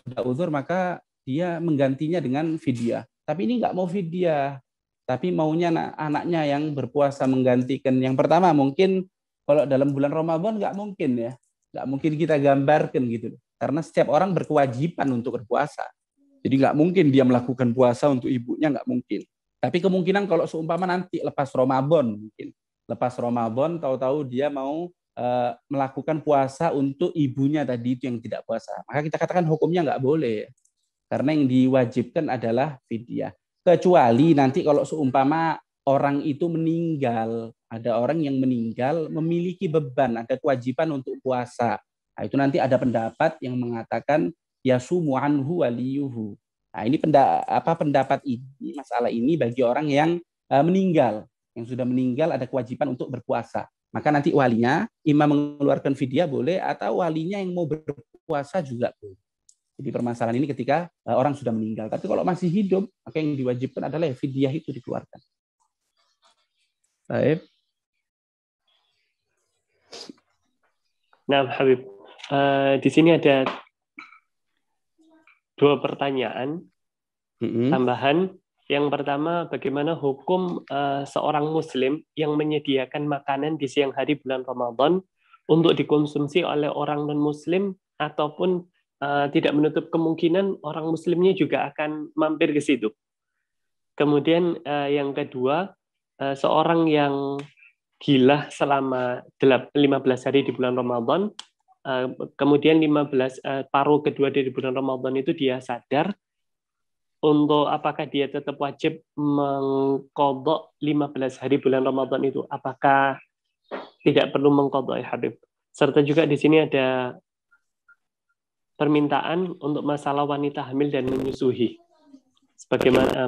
sudah uzur maka dia menggantinya dengan fidyah. Tapi ini nggak mau fidyah, tapi maunya anaknya yang berpuasa menggantikan. Yang pertama mungkin kalau dalam bulan Ramadan nggak mungkin ya, nggak mungkin kita gambarkan gitu. Karena setiap orang berkewajiban untuk berpuasa. Jadi nggak mungkin dia melakukan puasa untuk ibunya, nggak mungkin. Tapi kemungkinan kalau seumpama nanti lepas Ramadan, mungkin lepas Ramadan tahu-tahu dia mau melakukan puasa untuk ibunya tadi itu yang tidak puasa. Maka kita katakan hukumnya nggak boleh. Karena yang diwajibkan adalah fidyah. Kecuali nanti kalau seumpama orang itu meninggal, ada orang yang meninggal memiliki beban, ada kewajiban untuk puasa. Nah, itu nanti ada pendapat yang mengatakan yasumu anhu waliyuhu. Nah, ini pendapat ini, masalah ini bagi orang yang meninggal, yang sudah meninggal ada kewajiban untuk berpuasa. Maka nanti walinya imam mengeluarkan fidyah boleh, atau walinya yang mau berpuasa juga boleh. Jadi permasalahan ini ketika orang sudah meninggal. Tapi kalau masih hidup, maka yang diwajibkan adalah fidyah itu dikeluarkan. Baik. Nah, Habib, di sini ada 2 pertanyaan tambahan. Yang pertama, bagaimana hukum seorang Muslim yang menyediakan makanan di siang hari bulan Ramadan untuk dikonsumsi oleh orang non-Muslim, ataupun tidak menutup kemungkinan orang Muslimnya juga akan mampir ke situ. Kemudian yang kedua, seorang yang gila selama 15 hari di bulan Ramadan, kemudian paruh kedua dari bulan Ramadan itu dia sadar, untuk apakah dia tetap wajib mengqadha 15 hari bulan Ramadan itu? Apakah tidak perlu mengqadha, ya Habib? Serta juga di sini ada permintaan untuk masalah wanita hamil dan menyusui.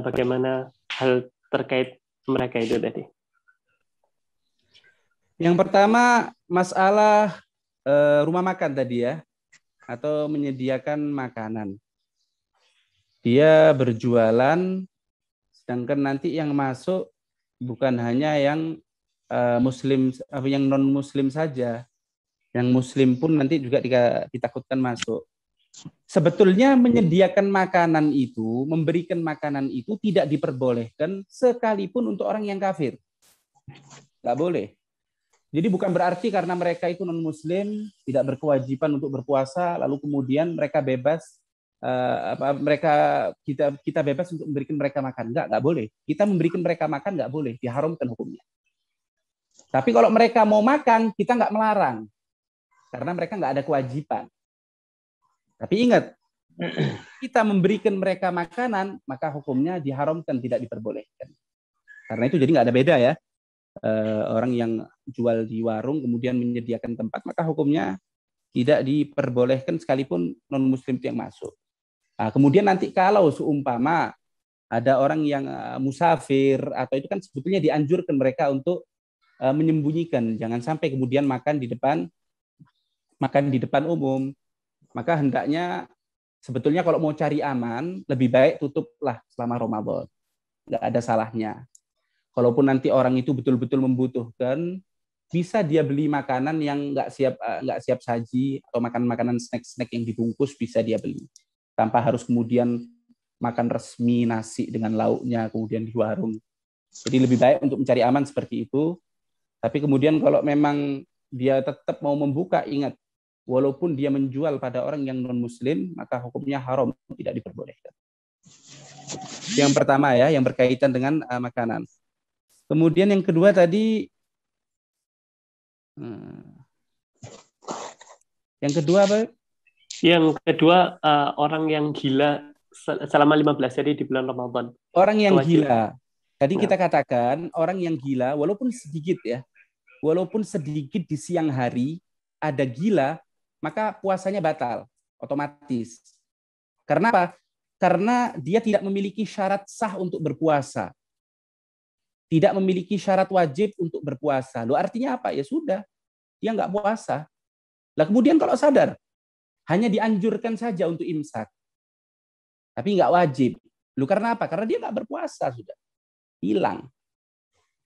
Bagaimana hal terkait mereka itu tadi? Yang pertama masalah rumah makan tadi ya, atau menyediakan makanan. Dia berjualan, sedangkan nanti yang masuk bukan hanya yang Muslim, yang non Muslim saja, yang Muslim pun nanti juga ditakutkan masuk. Sebetulnya menyediakan makanan itu, memberikan makanan itu tidak diperbolehkan sekalipun untuk orang yang kafir. Nggak boleh. Jadi bukan berarti karena mereka itu non-Muslim, tidak berkewajiban untuk berpuasa, lalu kemudian mereka bebas, kita bebas untuk memberikan mereka makan. Nggak boleh. Kita memberikan mereka makan nggak boleh, diharamkan hukumnya. Tapi kalau mereka mau makan, kita nggak melarang, karena mereka nggak ada kewajiban. Tapi ingat, kita memberikan mereka makanan, maka hukumnya diharamkan, tidak diperbolehkan. Karena itu jadi nggak ada beda ya. Orang yang jual di warung kemudian menyediakan tempat, maka hukumnya tidak diperbolehkan sekalipun non-muslim itu yang masuk. Nah, kemudian nanti kalau seumpama ada orang yang musafir atau itu kan sebetulnya dianjurkan mereka untuk menyembunyikan, jangan sampai kemudian makan di depan umum. Maka hendaknya sebetulnya kalau mau cari aman lebih baik tutuplah selama Ramadan. Nggak ada salahnya. Kalaupun nanti orang itu betul-betul membutuhkan, bisa dia beli makanan yang nggak siap saji atau makanan snack-snack yang dibungkus bisa dia beli tanpa harus kemudian makan resmi nasi dengan lauknya kemudian di warung. Jadi lebih baik untuk mencari aman seperti itu. Tapi kemudian kalau memang dia tetap mau membuka, ingat, walaupun dia menjual pada orang yang non-muslim, maka hukumnya haram, tidak diperbolehkan. Yang pertama ya, yang berkaitan dengan makanan. Kemudian yang kedua tadi, yang kedua apa? Yang kedua, orang yang gila selama 15 hari di bulan Ramadan. Orang yang gila. Tadi kita katakan orang yang gila, walaupun sedikit ya, walaupun sedikit di siang hari ada gila, maka puasanya batal otomatis. Karena apa? Karena dia tidak memiliki syarat sah untuk berpuasa. Tidak memiliki syarat wajib untuk berpuasa. Loh, artinya apa? Ya sudah, dia nggak puasa. Lah kemudian kalau sadar, hanya dianjurkan saja untuk imsak. Tapi nggak wajib. Loh, karena apa? Karena dia nggak berpuasa sudah. Hilang.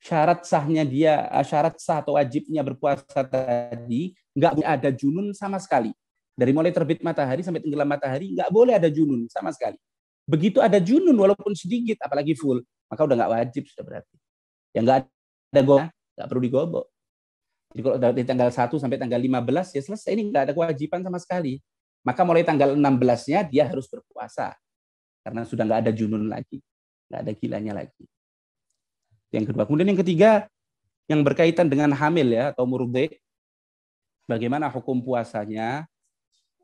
Syarat sah atau wajibnya berpuasa tadi, nggak boleh ada junun sama sekali. Dari mulai terbit matahari sampai tenggelam matahari, nggak boleh ada junun sama sekali. Begitu ada junun, walaupun sedikit, apalagi full, maka udah nggak wajib sudah berarti. Ya nggak ada nggak perlu digobok. Jadi kalau dari tanggal 1 sampai tanggal 15, ya selesai, ini nggak ada kewajiban sama sekali. Maka mulai tanggal 16-nya dia harus berpuasa. Karena sudah nggak ada junun lagi. Nggak ada gilanya lagi. Yang kedua. Kemudian yang ketiga, yang berkaitan dengan hamil ya atau murdhi. Bagaimana hukum puasanya?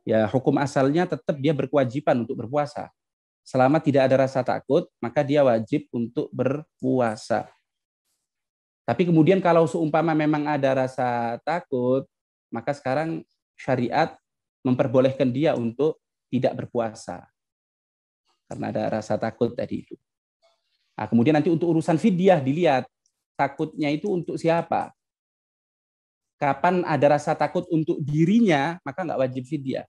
Ya, hukum asalnya tetap dia berkewajiban untuk berpuasa. Selama tidak ada rasa takut, maka dia wajib untuk berpuasa. Tapi kemudian kalau seumpama memang ada rasa takut, maka sekarang syariat memperbolehkan dia untuk tidak berpuasa. Karena ada rasa takut tadi itu. Nah, kemudian nanti untuk urusan fidyah dilihat takutnya itu untuk siapa. Kapan ada rasa takut untuk dirinya, maka nggak wajib fidyah.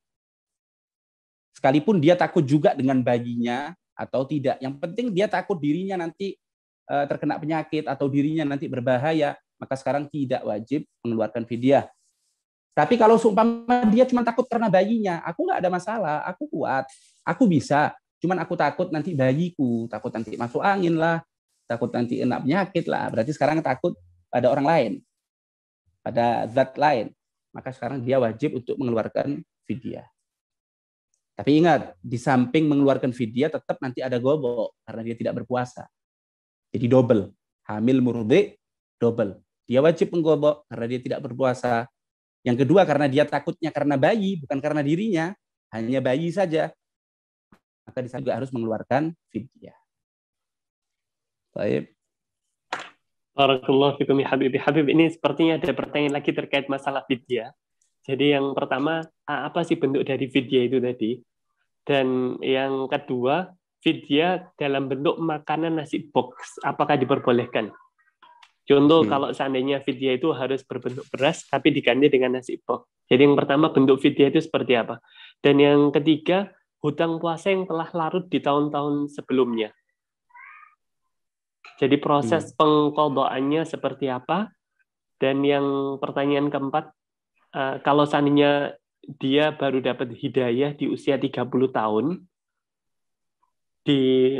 Sekalipun dia takut juga dengan bayinya atau tidak. Yang penting dia takut dirinya nanti terkena penyakit atau dirinya nanti berbahaya, maka sekarang tidak wajib mengeluarkan fidyah. Tapi kalau seumpama dia cuma takut karena bayinya, aku nggak ada masalah, aku kuat, aku bisa. Cuman aku takut nanti bayiku, takut nanti masuk angin lah, takut nanti kena penyakit lah. Berarti sekarang takut pada orang lain, pada zat lain. Maka sekarang dia wajib untuk mengeluarkan fidyah. Tapi ingat, di samping mengeluarkan fidyah tetap nanti ada gobok karena dia tidak berpuasa. Jadi double. Hamil murdhi double. Dia wajib menggobok karena dia tidak berpuasa. Yang kedua karena dia takutnya karena bayi, bukan karena dirinya, hanya bayi saja. Maka di sana juga harus mengeluarkan fidyah. Baik. Barakallahu fikum ya Habib. Habib, ini sepertinya ada pertanyaan lagi terkait masalah fidyah. Jadi yang pertama, apa sih bentuk dari fidyah itu tadi? Dan yang kedua, fidyah dalam bentuk makanan nasi box, apakah diperbolehkan? Contoh kalau seandainya fidyah itu harus berbentuk beras, tapi diganti dengan nasi box. Jadi yang pertama, bentuk fidyah itu seperti apa? Dan yang ketiga, hutang puasa yang telah larut di tahun-tahun sebelumnya. Jadi proses pengqadhaannya seperti apa? Dan yang pertanyaan keempat, kalau seandainya dia baru dapat hidayah di usia 30 tahun, di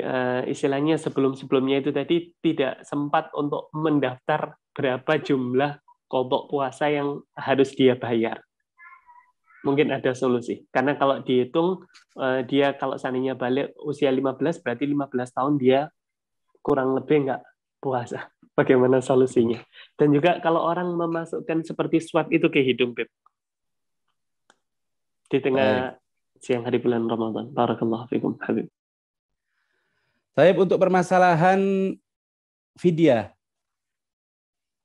istilahnya sebelum-sebelumnya itu tadi tidak sempat untuk mendaftar berapa jumlah qadha puasa yang harus dia bayar. Mungkin ada solusi. Karena kalau dihitung, dia kalau seandainya balik usia 15, berarti 15 tahun dia kurang lebih nggak puasa. Bagaimana solusinya? Dan juga kalau orang memasukkan seperti swab itu ke hidung, Beb. Di tengah siang hari bulan Ramadan. Barakallahu fikum, Habib. Baik, untuk permasalahan fidyah.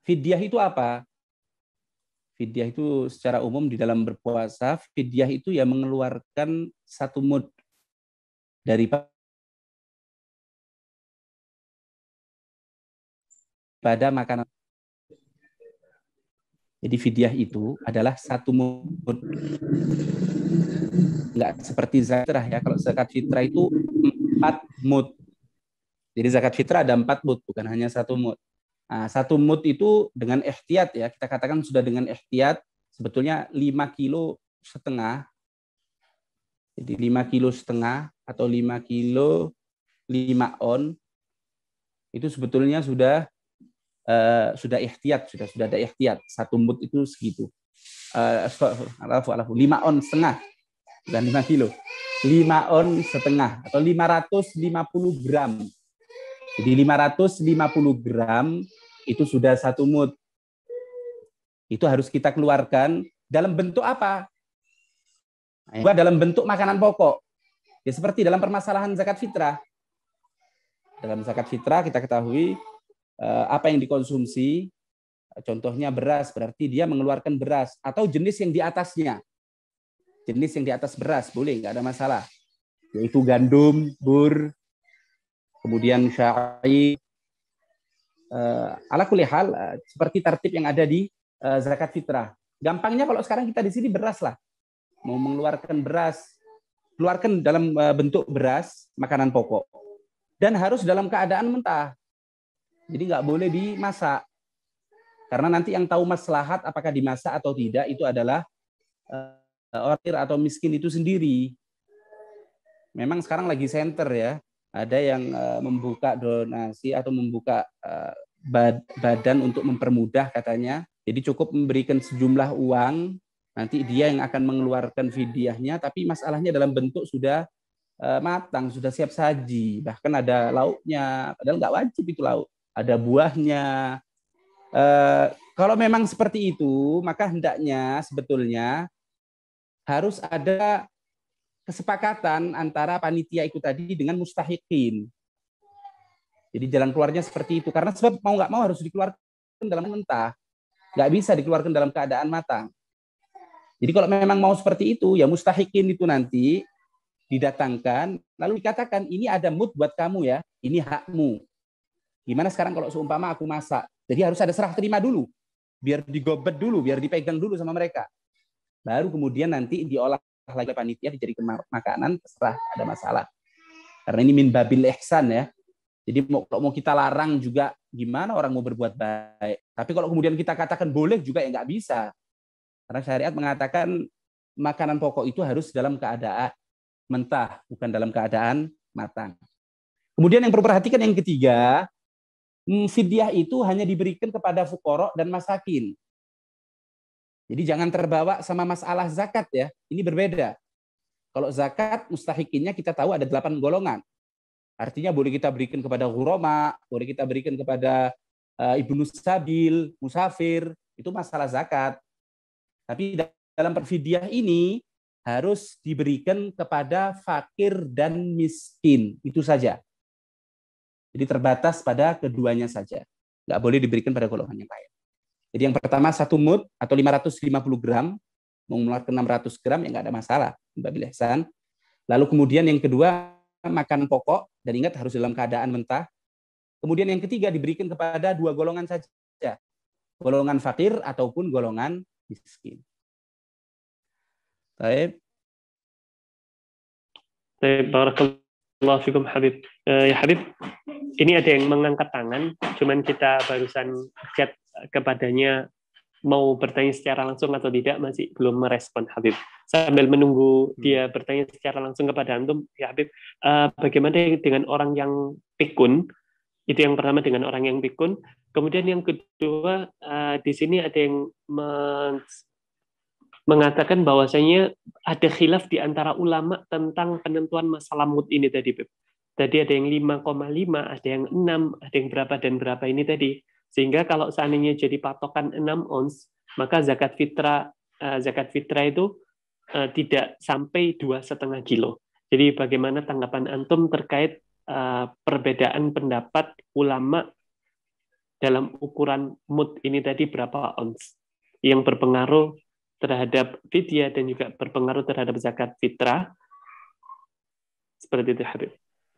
Fidyah itu apa? Fidyah itu secara umum di dalam berpuasa, fidyah itu ya mengeluarkan 1 mud daripada makanan. Jadi fidyah itu adalah 1 mud. Enggak seperti zakat fitrah ya. Kalau zakat fitrah itu 4 mud. Jadi zakat fitrah ada 4 mud, bukan hanya 1 mud. Nah, 1 mud itu dengan ihtiyat ya. Kita katakan sudah dengan ihtiyat, sebetulnya 5,5 kilo. Jadi 5,5 kilo atau 5 kilo 5 on itu sebetulnya sudah ihtiyat, sudah ada ihtiyat. 1 mud itu segitu. 5 on setengah, bukan 5 kilo. 5 on setengah atau 550 gram. Jadi 550 gram itu sudah 1 mud. Itu harus kita keluarkan dalam bentuk apa? Dalam bentuk makanan pokok. Ya seperti dalam permasalahan zakat fitrah. Dalam zakat fitrah kita ketahui apa yang dikonsumsi, contohnya beras, berarti dia mengeluarkan beras atau jenis yang di atasnya. Jenis yang di atas beras boleh, nggak ada masalah. Yaitu gandum, bur, kemudian syair. Ala kulli hal seperti tertib yang ada di zakat fitrah. Gampangnya kalau sekarang kita di sini beras lah. Mau mengeluarkan beras, keluarkan dalam bentuk beras, makanan pokok. Dan harus dalam keadaan mentah. Jadi nggak boleh dimasak. Karena nanti yang tahu maslahat apakah dimasak atau tidak itu adalah fakir atau miskin itu sendiri. Memang sekarang lagi center ya. Ada yang membuka donasi atau membuka badan untuk mempermudah katanya. Jadi cukup memberikan sejumlah uang, nanti dia yang akan mengeluarkan fidyahnya, tapi masalahnya dalam bentuk sudah matang, sudah siap saji. Bahkan ada lauknya, padahal nggak wajib itu lauk. Ada buahnya. Kalau memang seperti itu, maka hendaknya sebetulnya harus ada kesepakatan antara panitia itu tadi dengan mustahikin. Jadi jalan keluarnya seperti itu. Karena sebab mau nggak mau harus dikeluarkan dalam mentah. Nggak bisa dikeluarkan dalam keadaan matang. Jadi kalau memang mau seperti itu, ya mustahikin itu nanti didatangkan, lalu dikatakan, ini ada mud buat kamu ya, ini hakmu. Gimana sekarang kalau seumpama aku masak? Jadi harus ada serah terima dulu. Biar digobet dulu, biar dipegang dulu sama mereka. Baru kemudian nanti diolah lagi panitia, dijadikan makanan, terserah, ada masalah. Karena ini min babil ihsan ya. Jadi kalau mau kita larang juga, gimana orang mau berbuat baik. Tapi kalau kemudian kita katakan boleh juga, ya nggak bisa. Karena syariat mengatakan makanan pokok itu harus dalam keadaan mentah, bukan dalam keadaan matang. Kemudian yang perlu perhatikan yang ketiga, fidyah itu hanya diberikan kepada fuqara dan masakin. Jadi jangan terbawa sama masalah zakat ya. Ini berbeda. Kalau zakat mustahikinnya kita tahu ada 8 golongan. Artinya boleh kita berikan kepada ghurama, boleh kita berikan kepada ibnu sabil, musafir, itu masalah zakat. Tapi dalam perfidyah ini harus diberikan kepada fakir dan miskin, itu saja. Jadi terbatas pada keduanya saja. Nggak boleh diberikan pada golongan yang lain. Jadi yang pertama 1 mud atau 550 gram, mau mengeluarkan 600 gram ya nggak ada masalah. Babil ihsan. Lalu kemudian yang kedua makanan pokok, dan ingat harus dalam keadaan mentah. Kemudian yang ketiga diberikan kepada 2 golongan saja. Golongan fakir ataupun golongan miskin. Baik. Barakallahu fikum Habib. Ya Habib, ini ada yang mengangkat tangan, cuman kita barusan chat kepadanya mau bertanya secara langsung atau tidak, masih belum merespon Habib. Sambil menunggu dia bertanya secara langsung kepada antum, ya Habib, bagaimana dengan orang yang pikun? Itu yang pertama, dengan orang yang pikun. Kemudian yang kedua, di sini ada yang mengatakan bahwasanya ada khilaf di antara ulama tentang penentuan masalah mud ini tadi, Beb. Tadi ada yang 5,5, ada yang 6, ada yang berapa dan berapa ini tadi. Sehingga kalau seandainya jadi patokan 6 ons, maka zakat fitrah itu tidak sampai 2,5 kilo. Jadi bagaimana tanggapan antum terkait perbedaan pendapat ulama dalam ukuran mud ini tadi berapa ons? yang berpengaruh terhadap fidyah dan juga berpengaruh terhadap zakat fitrah. Seperti itu, Habib.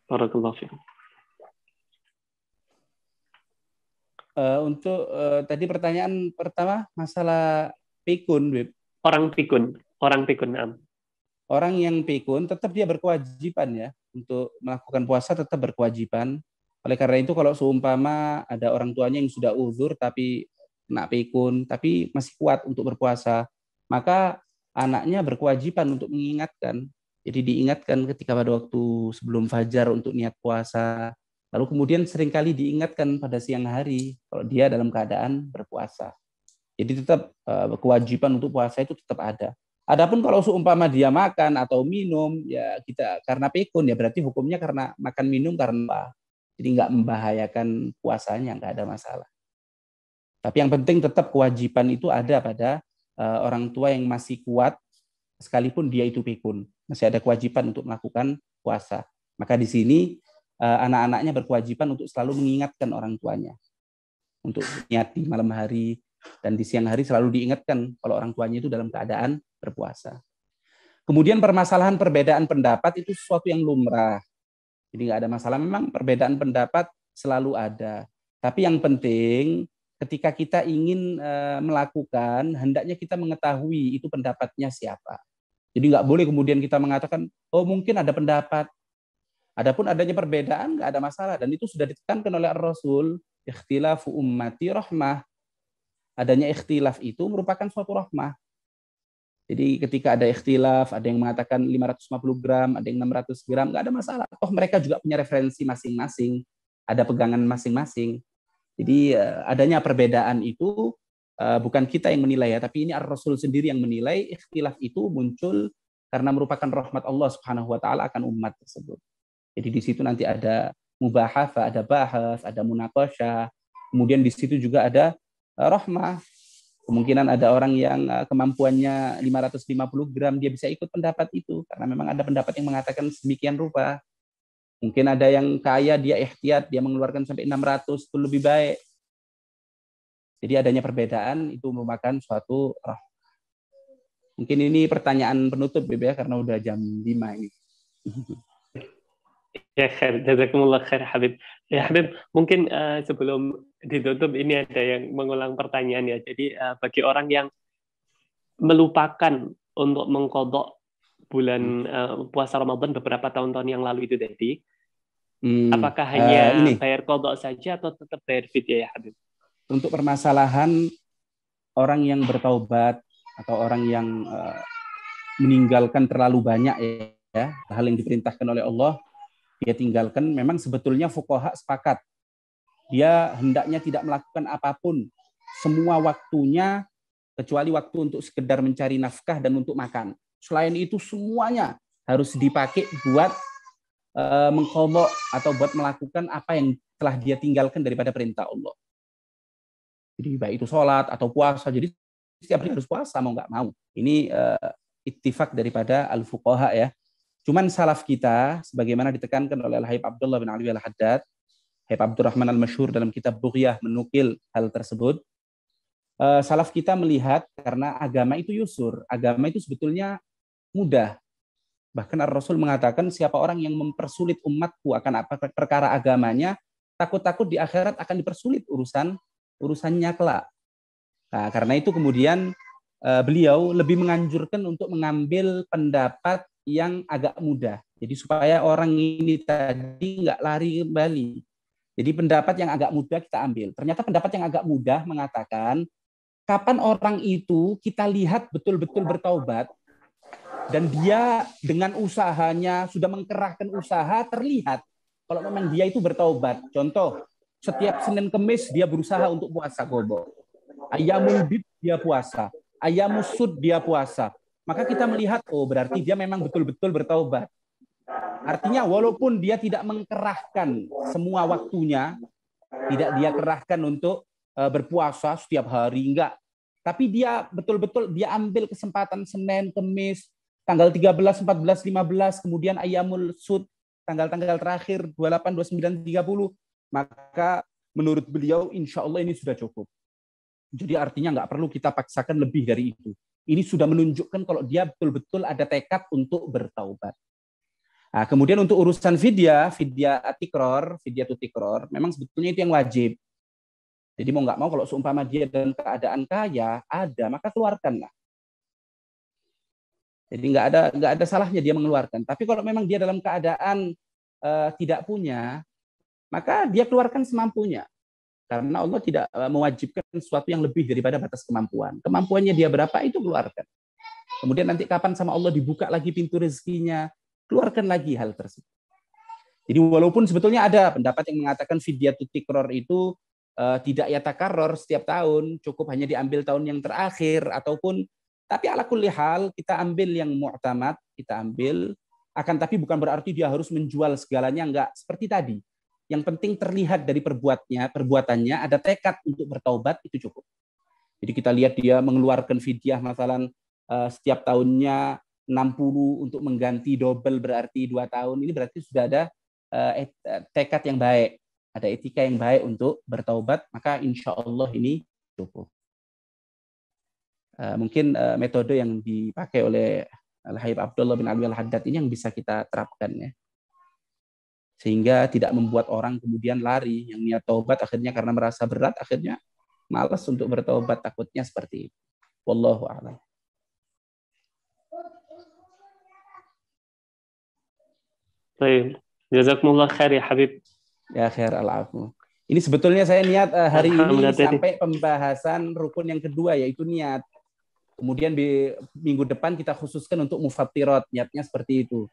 Barakallahu fiikum. Untuk tadi pertanyaan pertama masalah pikun, Bib. Orang pikun, am. Orang yang pikun tetap dia berkewajiban ya untuk melakukan puasa, tetap berkewajiban. Oleh karena itu kalau seumpama ada orang tuanya yang sudah uzur tapi kena pikun tapi masih kuat untuk berpuasa, maka anaknya berkewajiban untuk mengingatkan. Jadi diingatkan ketika pada waktu sebelum fajar untuk niat puasa. Lalu kemudian seringkali diingatkan pada siang hari kalau dia dalam keadaan berpuasa. Jadi tetap kewajiban untuk puasa itu tetap ada. Adapun kalau seumpama dia makan atau minum, ya kita karena pikun ya berarti hukumnya karena makan minum karena apa? Jadi nggak membahayakan puasanya, nggak ada masalah. Tapi yang penting tetap kewajiban itu ada pada orang tua yang masih kuat, sekalipun dia itu pikun. Masih ada kewajiban untuk melakukan puasa. Maka di sini anak-anaknya berkewajiban untuk selalu mengingatkan orang tuanya. Untuk niat di malam hari, dan di siang hari selalu diingatkan kalau orang tuanya itu dalam keadaan berpuasa. Kemudian permasalahan perbedaan pendapat itu sesuatu yang lumrah. Jadi nggak ada masalah, memang perbedaan pendapat selalu ada. Tapi yang penting ketika kita ingin melakukan, hendaknya kita mengetahui itu pendapatnya siapa. Jadi nggak boleh kemudian kita mengatakan, oh mungkin ada pendapat. Adapun adanya perbedaan nggak ada masalah, dan itu sudah ditekankan oleh Rasul, ikhtilafu ummati rahmah. Adanya ikhtilaf itu merupakan suatu rahmah. Jadi ketika ada ikhtilaf, ada yang mengatakan 550 gram, ada yang 600 gram, nggak ada masalah. Toh mereka juga punya referensi masing-masing, ada pegangan masing-masing. Jadi adanya perbedaan itu bukan kita yang menilai ya, tapi ini Ar-Rasul sendiri yang menilai. Ikhtilaf itu muncul karena merupakan rahmat Allah Subhanahu wa taala akan umat tersebut. Jadi di situ nanti ada mubahatsah, ada bahas, ada munaqasyah. Kemudian di situ juga ada rahmah. Kemungkinan ada orang yang kemampuannya 550 gram, dia bisa ikut pendapat itu. Karena memang ada pendapat yang mengatakan sedemikian rupa. Mungkin ada yang kaya, dia ihtiyat, dia mengeluarkan sampai 600, itu lebih baik. Jadi adanya perbedaan itu merupakan suatu rahmah. Mungkin ini pertanyaan penutup, Beb, ya, karena udah jam 5 ini. Ya, khair. Jazakumullah khair, Habib. Ya, Habib, mungkin sebelum ditutup ini ada yang mengulang pertanyaan ya. Jadi bagi orang yang melupakan untuk mengqadha bulan puasa Ramadan beberapa tahun-tahun yang lalu itu tadi, apakah hanya bayar qadha saja atau tetap bayar fidyah ya, Habib? Untuk permasalahan orang yang bertaubat atau orang yang meninggalkan terlalu banyak ya hal yang diperintahkan oleh Allah, dia tinggalkan, memang sebetulnya fuqaha sepakat. Dia hendaknya tidak melakukan apapun, semua waktunya, kecuali waktu untuk sekedar mencari nafkah dan untuk makan. Selain itu semuanya harus dipakai buat mengqadha atau buat melakukan apa yang telah dia tinggalkan daripada perintah Allah. Jadi baik itu sholat atau puasa, jadi setiap hari harus puasa mau nggak mau. Ini ittifaq daripada al-fuqaha ya. Cuman salaf kita, sebagaimana ditekankan oleh Al-Habib Abdullah bin Ali Al-Haddad, Habib Abdurrahman Al-Masyhur dalam kitab Bughyah menukil hal tersebut. Salaf kita melihat karena agama itu yusur, agama itu sebetulnya mudah. Bahkan Ar-Rasul mengatakan siapa orang yang mempersulit umatku akan apa perkara agamanya, takut-takut di akhirat akan dipersulit urusannya kelak. Nah, karena itu kemudian beliau lebih menganjurkan untuk mengambil pendapat yang agak mudah. Jadi supaya orang ini tadi nggak lari kembali. Jadi pendapat yang agak mudah kita ambil. Ternyata pendapat yang agak mudah mengatakan kapan orang itu kita lihat betul-betul bertaubat dan dia dengan usahanya sudah mengkerahkan usaha, terlihat kalau memang dia itu bertaubat. Contoh, setiap Senin Kemis dia berusaha untuk puasa gobo. Ayyamul bid dia puasa. Ayyamus sud dia puasa. Maka kita melihat, oh berarti dia memang betul-betul bertaubat. Artinya walaupun dia tidak mengkerahkan semua waktunya, tidak dia kerahkan untuk berpuasa setiap hari, enggak. Tapi dia betul-betul dia ambil kesempatan Senin, Kemis, tanggal 13, 14, 15, kemudian Ayyamul sud, tanggal-tanggal terakhir 28, 29, 30. Maka menurut beliau insya Allah ini sudah cukup. Jadi artinya nggak perlu kita paksakan lebih dari itu. Ini sudah menunjukkan kalau dia betul-betul ada tekad untuk bertaubat. Nah, kemudian untuk urusan fidyah tikror, memang sebetulnya itu yang wajib. Jadi mau nggak mau kalau seumpama dia dalam keadaan kaya, maka keluarkanlah. Jadi nggak ada salahnya dia mengeluarkan. Tapi kalau memang dia dalam keadaan tidak punya, maka dia keluarkan semampunya. Karena Allah tidak mewajibkan sesuatu yang lebih daripada batas kemampuan. Kemampuannya dia berapa, itu keluarkan. Kemudian nanti kapan sama Allah dibuka lagi pintu rezekinya, keluarkan lagi hal tersebut. Jadi walaupun sebetulnya ada pendapat yang mengatakan fidyatut tikror itu tidak yatakarror setiap tahun, cukup hanya diambil tahun yang terakhir, tapi ala kulli hal kita ambil yang mu'tamad, kita ambil, akan tapi bukan berarti dia harus menjual segalanya, enggak. Seperti tadi, yang penting terlihat dari perbuatannya, ada tekad untuk bertaubat, itu cukup. Jadi kita lihat dia mengeluarkan fidyah, masalah setiap tahunnya 60 untuk mengganti double berarti 2 tahun, ini berarti sudah ada tekad yang baik, ada etika yang baik untuk bertaubat, maka insya Allah ini cukup. Mungkin metode yang dipakai oleh Al-Habib Abdullah bin Alwi Al-Haddad ini yang bisa kita terapkan ya. Sehingga tidak membuat orang kemudian lari, yang niat taubat akhirnya karena merasa berat, akhirnya malas untuk bertaubat, takutnya seperti itu. Wallahu a'lam. Baik. Jazakumullah khair ya Habib. Ya khair al-afu. Ini sebetulnya saya niat hari ini sampai pembahasan rukun yang kedua, yaitu niat. Kemudian di minggu depan kita khususkan untuk mufattirat, niatnya seperti itu.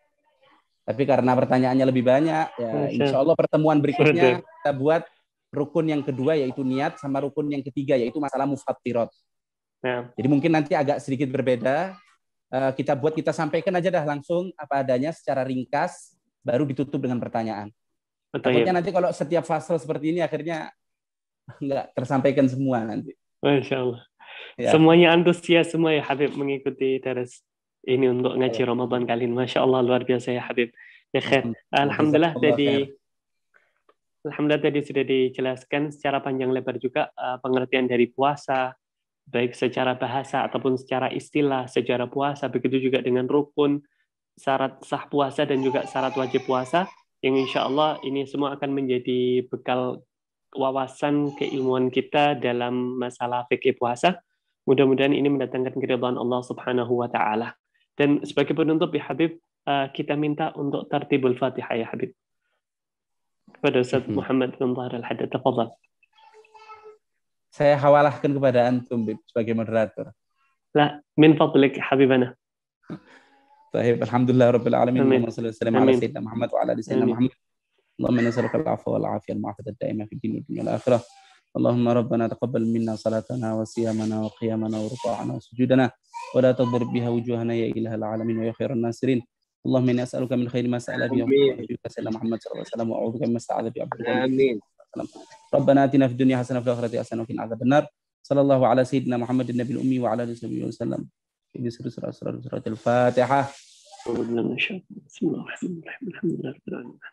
Tapi karena pertanyaannya lebih banyak, ya insya Allah pertemuan berikutnya kita buat rukun yang kedua, yaitu niat, sama rukun yang ketiga, yaitu masalah mufattirat. Ya. Jadi mungkin nanti agak sedikit berbeda. Kita sampaikan aja dah langsung apa adanya secara ringkas, baru ditutup dengan pertanyaan. Takutnya nanti kalau setiap fase seperti ini akhirnya nggak tersampaikan semua nanti. Masya Allah. Ya. Semuanya antusias semua ya Habib mengikuti daras ini untuk ngaji Ramadan kali ini. Masya Allah, luar biasa ya Habib. Ya khair. Alhamdulillah tadi sudah dijelaskan secara panjang lebar juga pengertian dari puasa, baik secara bahasa ataupun secara istilah, sejarah puasa, begitu juga dengan rukun, syarat sah puasa dan juga syarat wajib puasa, yang insya Allah ini semua akan menjadi bekal wawasan keilmuan kita dalam masalah fikih puasa. Mudah-mudahan ini mendatangkan keridhaan Allah Subhanahu wa taala. Dan sebagai penutup ya Habib, kita minta untuk tartibul Fatihah ya Habib. Kepada Ustaz Muhammad bin Tahir Al-Haddad, tafadhal. Saya hawalahkan kepada antum sebagai moderator. La, min fadlik habibana. Baik, alhamdulillah rabbil alamin. Allahumma shalli wa sallim ala sayyidina Muhammad wa ala ali sayyidina Muhammad. Allahumma nas'aluka al-'afwa wal 'afiyah al-mu'afiyata ad-da'imah fid din wad dunya wal akhirah. Allahumma rabbana taqabbal minna salatana wa siyamana wa qiyamana wa ruku'ana wa sujudana wa la tadrib biha wujuhana ya ilahal alamin wa ya khairan nasirin. Allahumma inni as'aluka min khairi ma sa'ala bihi sayyidina Muhammad sallallahu alaihi wasallam wa a'udzubika mimma sta'adha bihi 'abduka. Amin. Rabbana atina fid dunya hasanah wa fil akhirati hasanah wa qina adzabannar. Sallallahu ala sayyidina Muhammadin nabiyil ummi wa ala alihi wasallam. Ini surat al-Fatihah. Bismillahirrahmanirrahim. Alhamdulillah.